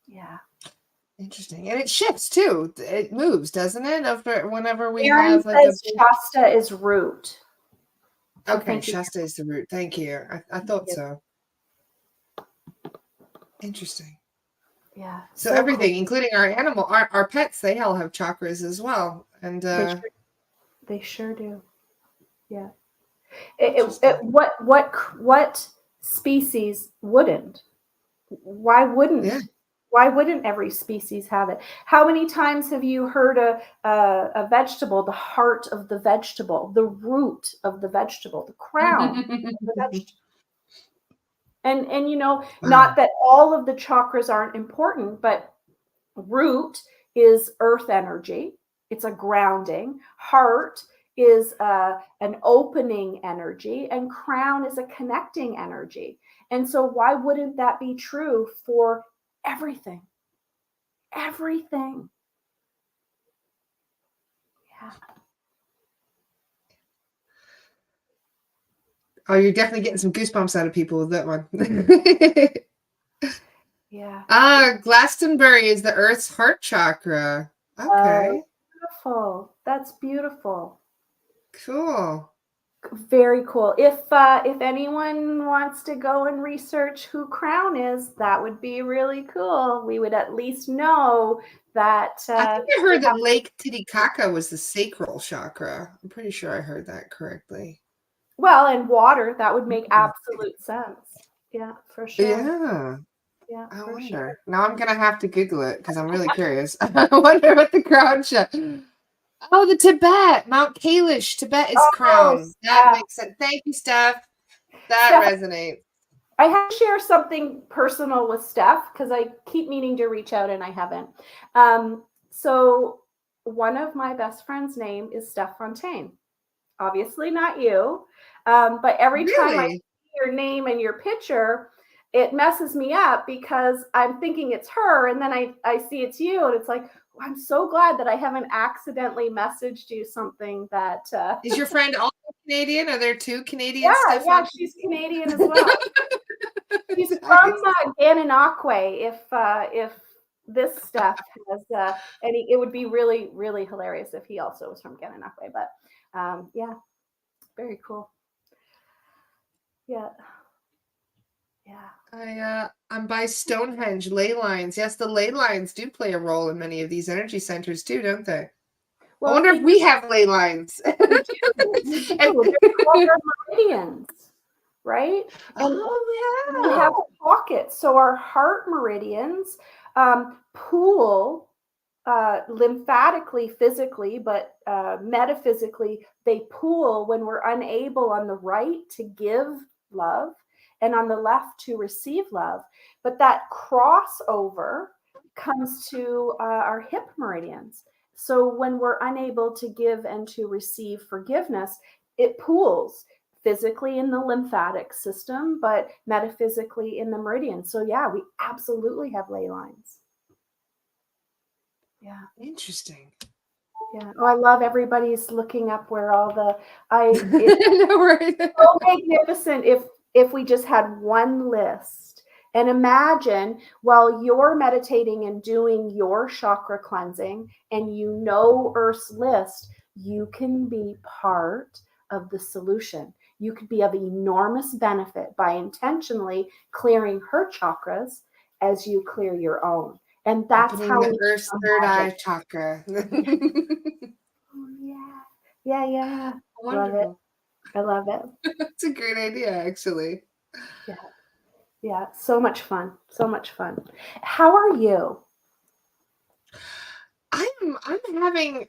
Yeah. Interesting. And it shifts too. It moves, doesn't it? After whenever we Aaron have like a says Shasta is root. So okay, thank you. Shasta is the root. Thank you. I thought Yeah. so. Interesting. Yeah. So So cool. everything, including our pets, they all have chakras as well. And They sure do. Yeah. interesting. What species wouldn't? Why Yeah. wouldn't? Why wouldn't every species have it? How many times have you heard a vegetable, the heart of the vegetable, the root of the vegetable, the crown of the vegetable? And not Wow. that all of the chakras aren't important, but root is earth energy. It's a grounding. Heart is an opening energy, and crown is a connecting energy. And so, why wouldn't that be true for everything? Everything. Yeah. Oh, you're definitely getting some goosebumps out of people with that one. Yeah. Glastonbury is the Earth's heart chakra. Oh, Okay. beautiful. That's beautiful. Cool. Very cool. If anyone wants to go and research who Crown is, that would be really cool. We would at least know that I think I they heard that have. Lake Titicaca was the sacral chakra. I'm pretty sure I heard that correctly. Well, and water, that would make absolute sense. Yeah, for sure. Yeah. Yeah, I for sure. wonder. Now I'm gonna have to Google it because I'm really curious. I wonder what the crown Oh, the Tibet, Mount Kailash, Tibet is Oh, crown. That Steph. makes sense. Thank you, Steph. That Steph, resonates. I have to share something personal with Steph because I keep meaning to reach out and I haven't. So one of my best friends' name is Steph Fontaine. Obviously not you, but every time I Really? see your name and your picture, it messes me up because I'm thinking it's her, and then I see it's you, and it's like, well, I'm so glad that I haven't accidentally messaged you something that. Is your friend also Canadian? Are there two Canadian Yeah, Steph yeah, on? she's Canadian as well. She's from Nice. Gananoque. If this Steph has any, it would be really really hilarious if he also was from Gananoque. But yeah, very cool. Yeah. Yeah. I'm by Stonehenge ley lines. Yes, the ley lines do play a role in many of these energy centers too, don't they? I Well, wonder if we have ley lines. we do. We do. And They're called our meridians, right? And we have oh pockets. So our heart meridians pool lymphatically, physically, but metaphysically, they pool when we're unable on the right to give love and on the left to receive love. But that crossover comes to our hip meridians. So when we're unable to give and to receive forgiveness, it pools physically in the lymphatic system, but metaphysically in the meridian. So yeah, we absolutely have ley lines. Yeah. interesting. Yeah. Oh, I love everybody's looking up where all the it's No, right. so magnificent if we just had one list. And imagine while you're meditating and doing your chakra cleansing and you know Earth's list, you can be part of the solution. You could be of enormous benefit by intentionally clearing her chakras as you clear your own. And that's Opening how the we Earth's third imagine. eye chakra. Oh, yeah. Yeah, yeah. Love it. Wonderful. I love it. It's a great idea, actually. Yeah. Yeah. So much fun. So much fun. How are you? I'm having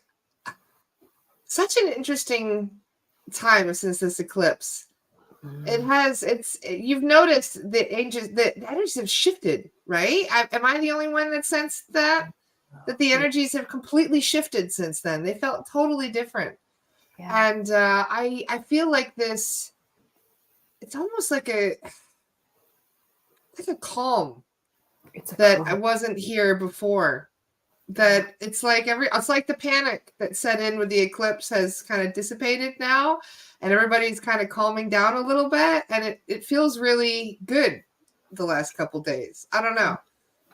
such an interesting time since this eclipse. You've noticed the energies have shifted, right? Am I the only one that sensed that the energies have completely shifted since then? They felt totally different. Yeah. And I feel like this, it's almost like a calm It's a that I calm. wasn't here before. Yeah. That it's like the panic that set in with the eclipse has kind of dissipated now, and everybody's kind of calming down a little bit, and it feels really good the last couple days. I don't know.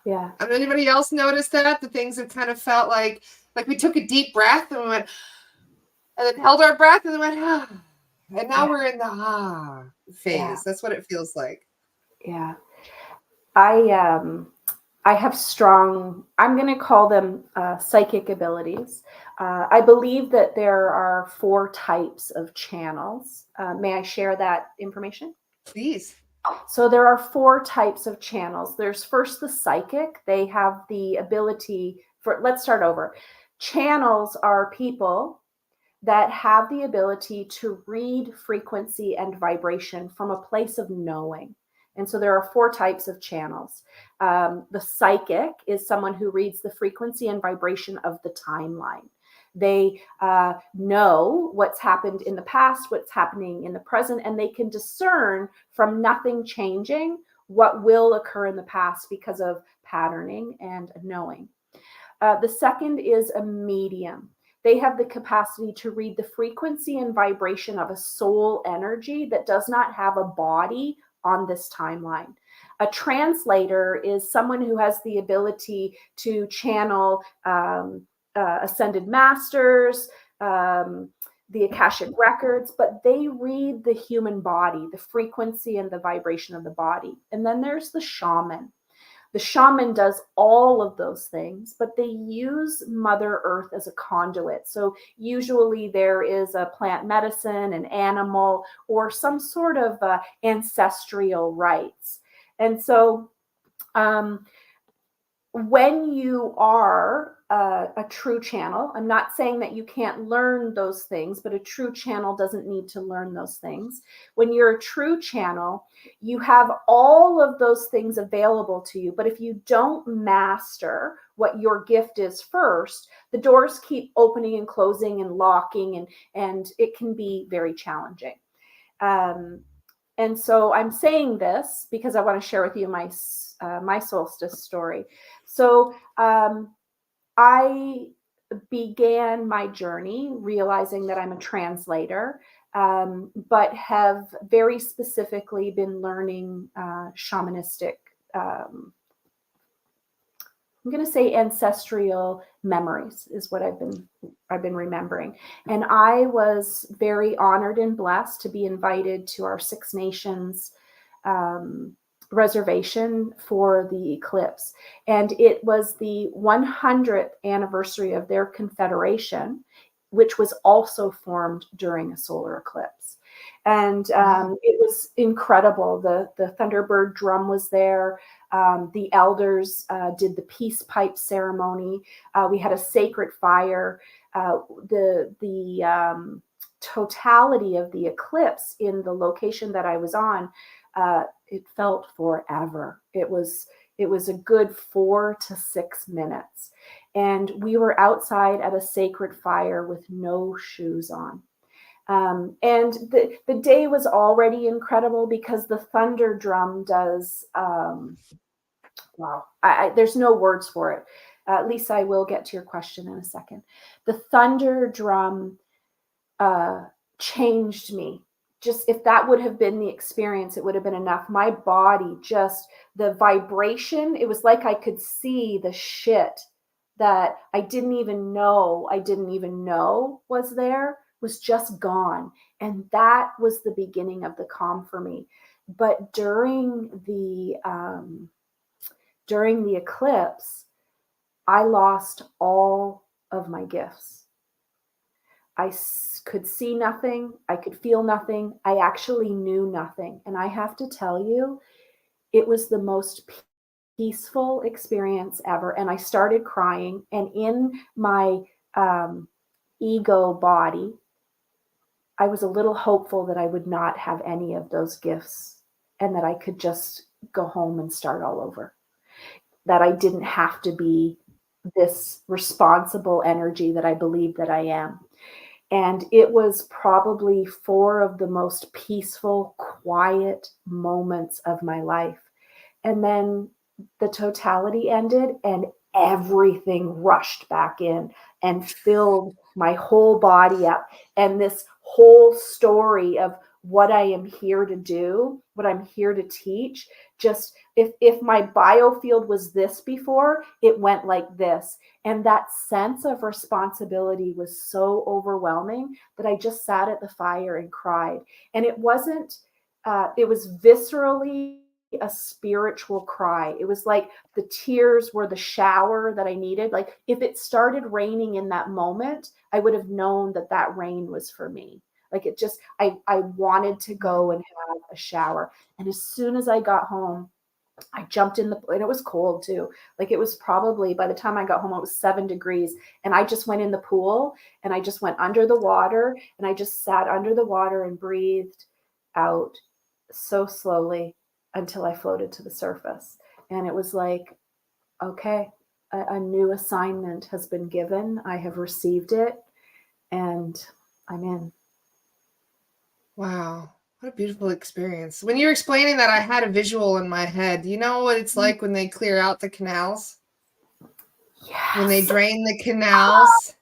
Yeah. Anybody else notice that? The things have kind of felt like we took a deep breath and we went, and then held our breath and then went, ah. And now Yeah. we're in the Yeah. phase. That's what it feels like. Yeah. I have strong, I'm going to call them psychic abilities. I believe that there are 4 types of channels. May I share that information? Please. So there are 4 types of channels. There's first the psychic. They have the ability for, let's start over. Channels are people that have the ability to read frequency and vibration from a place of knowing. And so there are 4 types of channels. The psychic is someone who reads the frequency and vibration of the timeline. They know what's happened in the past, what's happening in the present, and they can discern from nothing changing what will occur in the past because of patterning and knowing. The second is a medium. They have the capacity to read the frequency and vibration of a soul energy that does not have a body on this timeline. A translator is someone who has the ability to channel ascended masters, the Akashic records, but they read the human body, the frequency and the vibration of the body. And then there's the shaman. The shaman does all of those things, but they use Mother Earth as a conduit. So usually there is a plant medicine, an animal, or some sort of ancestral rites. And so when you are a true channel, I'm not saying that you can't learn those things, but a true channel doesn't need to learn those things. When you're a true channel, you have all of those things available to you. But if you don't master what your gift is first, the doors keep opening and closing and locking, and it can be very challenging. And so I'm saying this because I want to share with you my solstice story. So I began my journey realizing that I'm a translator, but have very specifically been learning shamanistic, I'm going to say ancestral memories is what I've been remembering. And I was very honored and blessed to be invited to our Six Nations reservation for the eclipse. And it was the 100th anniversary of their confederation, which was also formed during a solar eclipse. And it was incredible. The Thunderbird drum was there. The elders did the peace pipe ceremony. We had a sacred fire. The totality of the eclipse in the location that I was on, it felt forever. It was a good 4 to 6 minutes. And we were outside at a sacred fire with no shoes on. And the day was already incredible because the thunder drum does, wow, there's no words for it. Lisa, I will get to your question in a second. The thunder drum changed me. Just if that would have been the experience, it would have been enough. My body, just the vibration, it was like I could see the shit that I didn't even know was there, was just gone. And that was the beginning of the calm for me. But during the eclipse, I lost all of my gifts. I could see nothing. I could feel nothing. I actually knew nothing. And I have to tell you, it was the most peaceful experience ever. And I started crying. And in my ego body, I was a little hopeful that I would not have any of those gifts and that I could just go home and start all over. That I didn't have to be this responsible energy that I believe that I am. And it was probably 4 of the most peaceful, quiet moments of my life. And then the totality ended and everything rushed back in and filled my whole body up. And this whole story of what I am here to do, what I'm here to teach. Just if my biofield was this before, it went like this. And that sense of responsibility was so overwhelming that I just sat at the fire and cried. And it wasn't, it was viscerally a spiritual cry. It was like the tears were the shower that I needed. Like if it started raining in that moment, I would have known that that rain was for me. Like it just, I wanted to go and have a shower. And as soon as I got home, I jumped in the, and it was cold too. Like it was probably, by the time I got home, it was 7 degrees. And I just went in the pool and I just went under the water and I just sat under the water and breathed out so slowly until I floated to the surface. And it was like, okay, a new assignment has been given. I have received it and I'm in. Wow. What a beautiful experience. When you were explaining that, I had a visual in my head. You know what it's like when they clear out the canals? When they Yes. drain the canals?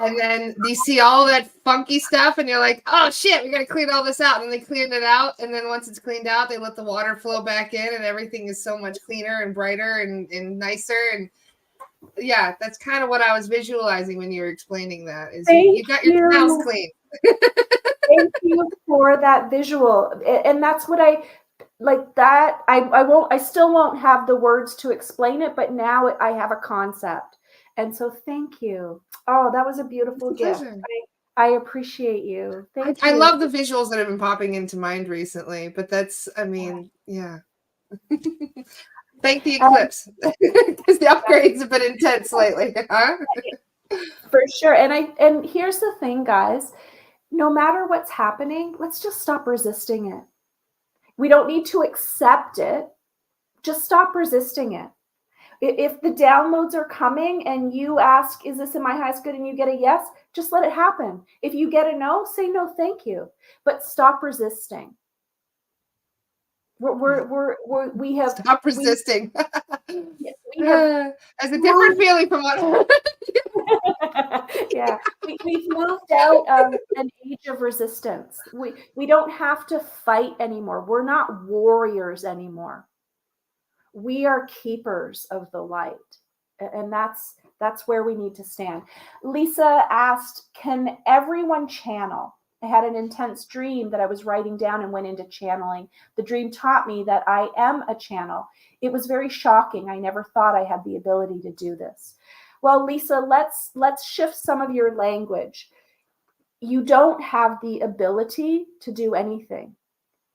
And then you see all that funky stuff, and you're like, oh shit, we got to clean all this out. And then they cleaned it out. And then once it's cleaned out, they let the water flow back in, and everything is so much cleaner and brighter and nicer. And yeah, that's kind of what I was visualizing when you were explaining that is you Thank got your canals you. clean. Thank you for that visual. And that's what I like that. I won't, I still won't have the words to explain it, but now I have a concept. And so thank you. Oh, that was a It's beautiful a gift. pleasure. I appreciate you. Thank I you. love the visuals that have been popping into mind recently, but that's, I mean, yeah. Thank the Um, eclipse because the upgrades have been intense lately. Huh? for sure. And here's the thing, guys. No matter what's happening, let's just stop resisting it. We don't need to accept it. Just stop resisting it. If the downloads are coming and you ask, is this in my highest good? And you get a yes, just let it happen. If you get a no, say no, thank you. But stop resisting. We have, Stop resisting. we have Has a different moved, feeling from what. yeah, we've moved out of an age of resistance. We don't have to fight anymore. We're not warriors anymore. We are keepers of the light. And that's where we need to stand. Lisa asked, can everyone channel? I had an intense dream that I was writing down and went into channeling. The dream taught me that I am a channel. It was very shocking. I never thought I had the ability to do this. Well, Lisa, let's shift some of your language. You don't have the ability to do anything.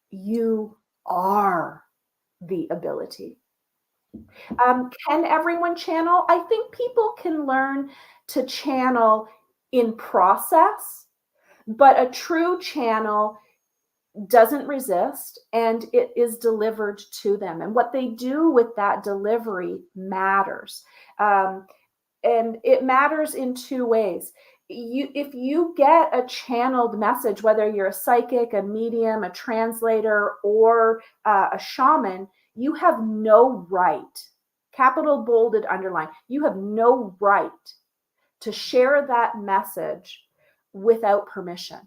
You are the ability. Can everyone channel? I think people can learn to channel in process, but a true channel doesn't resist and it is delivered to them. And what they do with that delivery matters. And it matters in two ways. If you get a channeled message, whether you're a psychic, a medium, a translator, or a shaman, you have no right, capital bolded underline, you have no right to share that message without permission.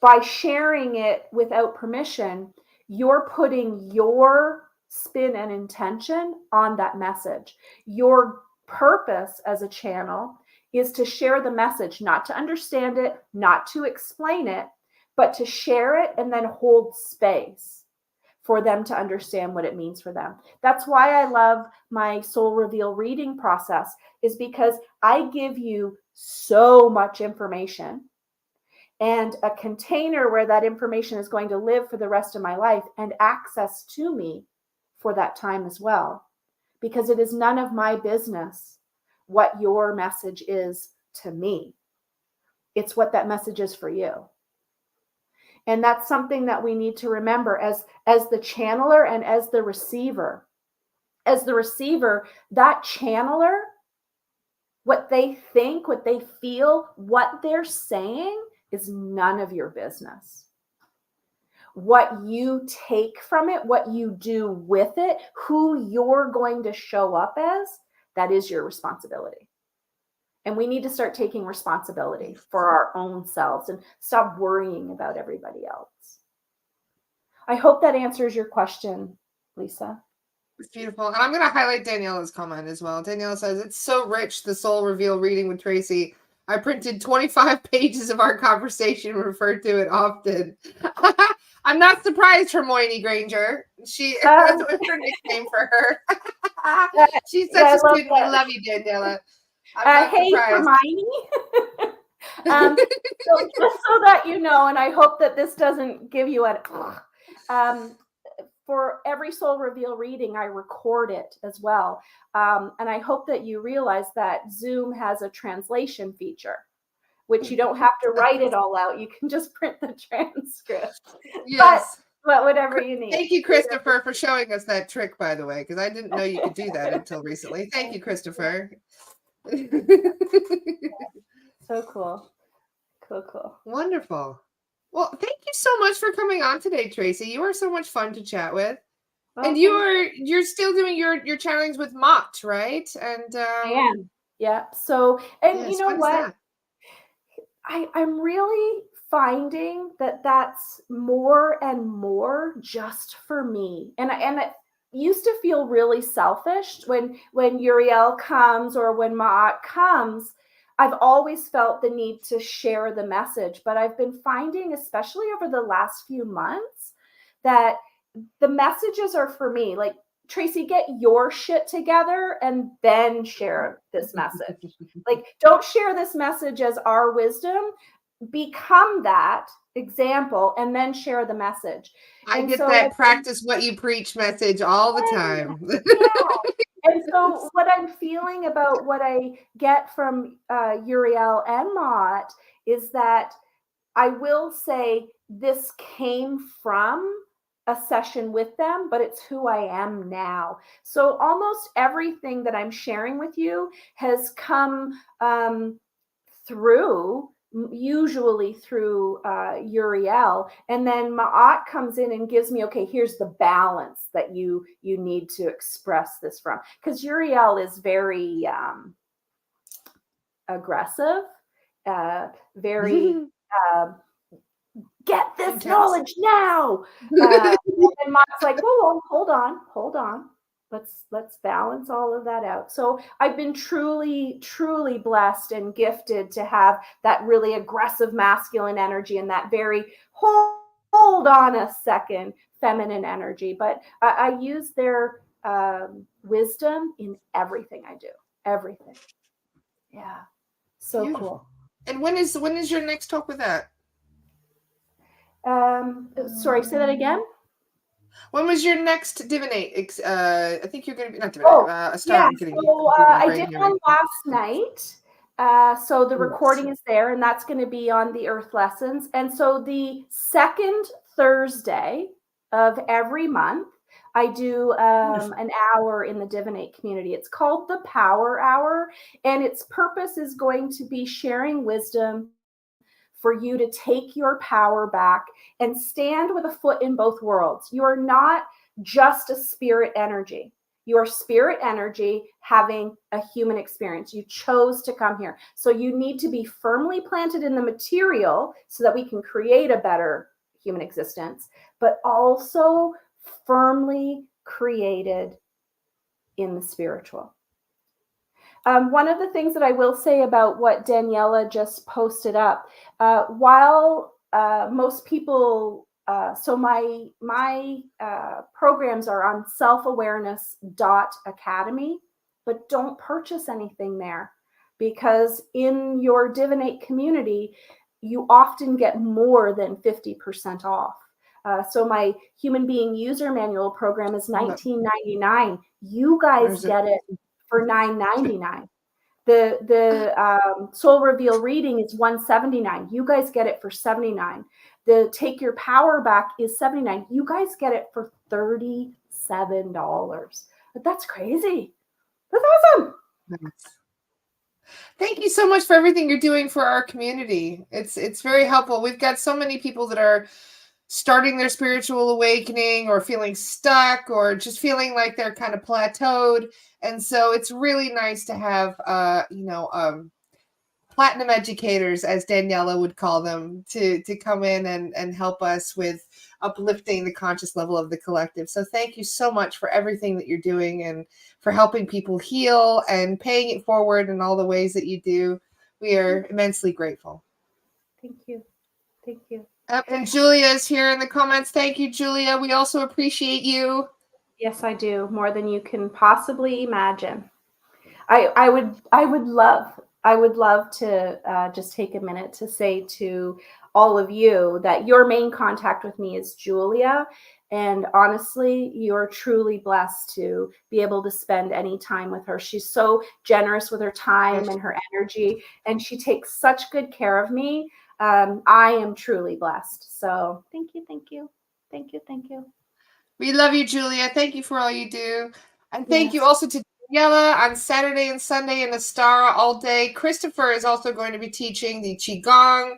By sharing it without permission, you're putting your spin and intention on that message. Your purpose as a channel is to share the message, not to understand it, not to explain it, but to share it and then hold space for them to understand what it means for them. That's why I love my soul reveal reading process, is because I give you so much information and a container where that information is going to live for the rest of my life and access to me for that time as well. Because it is none of my business what your message is to me. It's what that message is for you. And that's something that we need to remember as the channeler and as the receiver. As the receiver, that channeler, what they think, what they feel, what they're saying is none of your business. What you take from it, what you do with it, who you're going to show up as, that is your responsibility. And we need to start taking responsibility for our own selves and stop worrying about everybody else. I hope that answers your question, Lisa. It's beautiful. And I'm going to highlight Daniela's comment as well. Daniela says, it's so rich, the soul reveal reading with Traci. I printed 25 pages of our conversation and referred to it often. I'm not surprised, Hermione Granger. That's her nickname for her. She's such a student. We love you, Daniela. I'm not hey, surprised. Hermione. So just so that you know, and I hope that this doesn't give you for every soul reveal reading, I record it as well. And I hope that you realize that Zoom has a translation feature, which you don't have to write it all out. You can just print the transcript. Yes. But whatever you need. Thank you, Christopher, for showing us that trick, by the way, because I didn't know you could do that until recently. Thank you, Christopher. So cool. Cool. Wonderful. Well, thank you so much for coming on today, Traci. You are so much fun to chat with. Well, and you're still doing your challenge with Mott, right? And I am. Yeah. So, and yes, you know what? I'm really finding that that's more and more just for me. And it used to feel really selfish when Uriel comes or when Mott comes. I've always felt the need to share the message, but I've been finding, especially over the last few months, that the messages are for me. Like, Traci, get your shit together and then share this message. Like, don't share this message as our wisdom. Become that example and then share the message. I get that practice what you preach message all the time. And so what I'm feeling about what I get from Uriel and Mott is that I will say this came from a session with them, but it's who I am now. So almost everything that I'm sharing with you has come usually through Uriel, and then Ma'at comes in and gives me, okay, here's the balance that you need to express this from, because Uriel is very aggressive, very get this knowledge now, and Ma'at's like, whoa, hold on. Let's balance all of that out. So I've been truly blessed and gifted to have that really aggressive masculine energy and that very hold on a second feminine energy. But I use their wisdom in everything I do. Everything. Yeah. So beautiful. Cool. And when is your next talk with that? Sorry, say that again. When was your next divinate? I think you're going to be not divinate. A star. Yeah. So I did one last night. So the recording is there, and that's going to be on the Earth Lessons. And so the second Thursday of every month, I do an hour in the divinate community. It's called the Power Hour, and its purpose is going to be sharing wisdom for you to take your power back and stand with a foot in both worlds. You are not just a spirit energy. You are spirit energy having a human experience. You chose to come here. So you need to be firmly planted in the material so that we can create a better human existence, but also firmly created in the spiritual. One of the things that I will say about what Daniela just posted up, while most people, so my programs are on selfawareness.academy, but don't purchase anything there, because in your divinate community, you often get more than 50% off. So my human being user manual program is $19.99. You guys get it for $9.99. The soul reveal reading is $179. You guys get it for $79. The take your power back is $79. You guys get it for $37. But that's crazy. That's awesome. Thank you so much for everything you're doing for our community. It's very helpful. We've got so many people that are starting their spiritual awakening or feeling stuck or just feeling like they're kind of plateaued. And so it's really nice to have, platinum educators, as Daniela would call them, to come in and help us with uplifting the conscious level of the collective. So thank you so much for everything that you're doing and for helping people heal and paying it forward in all the ways that you do. We are immensely grateful. Thank you. Thank you. And Julia is here in the comments. Thank you, Julia. We also appreciate you. Yes, I do, more than you can possibly imagine. I would love to just take a minute to say to all of you that your main contact with me is Julia. And honestly, you're truly blessed to be able to spend any time with her. She's so generous with her time and her energy, and she takes such good care of me. I am truly blessed. So thank you, thank you, thank you, thank you. We love you, Julia. Thank you for all you do. And thank you Yes. also to Daniela on Saturday and Sunday in Astara all day. Christopher is also going to be teaching the Qigong.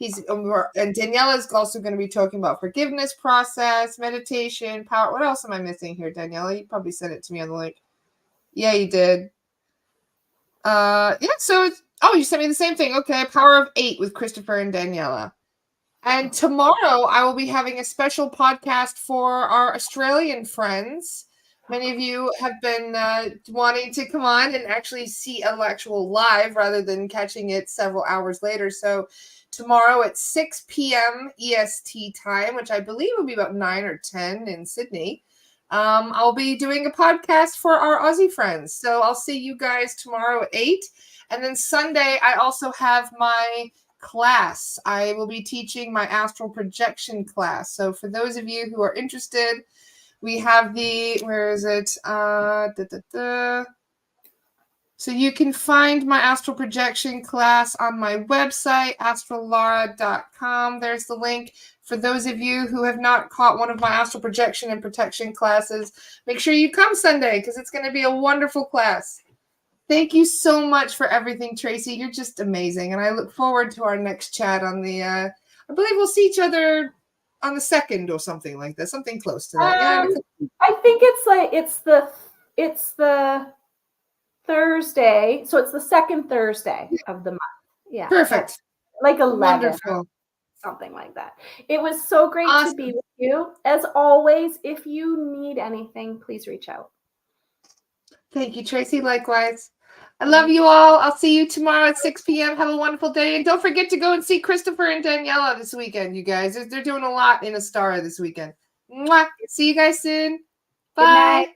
And Daniela is also going to be talking about forgiveness process, meditation, power. What else am I missing here, Daniela? You probably sent it to me on the link. Yeah, you did. So you sent me the same thing. Okay, Power of 8 with Christopher and Daniela. And tomorrow I will be having a special podcast for our Australian friends. Many of you have been wanting to come on and actually see an actual live rather than catching it several hours later. So tomorrow at 6 p.m. EST time, which I believe will be about 9 or 10 in Sydney, I'll be doing a podcast for our Aussie friends. So I'll see you guys tomorrow at 8. And then Sunday, I also have my class. I will be teaching my astral projection class. So for those of you who are interested, we have where is it? So you can find my astral projection class on my website, astrallara.com. There's the link. For those of you who have not caught one of my astral projection and protection classes, make sure you come Sunday because it's going to be a wonderful class. Thank you so much for everything, Traci. You're just amazing. And I look forward to our next chat on I believe we'll see each other on the 2nd or something like that. Something close to that. I think it's the Thursday. So it's the 2nd Thursday of the month. Yeah. Perfect. Like 11. Wonderful. Something like that. It was so great to be with you. As always, if you need anything, please reach out. Thank you, Traci. Likewise. I love you all. I'll see you tomorrow at 6 p.m. Have a wonderful day. And don't forget to go and see Christopher and Daniela this weekend, you guys. They're doing a lot in Astara this weekend. Mwah. See you guys soon. Bye.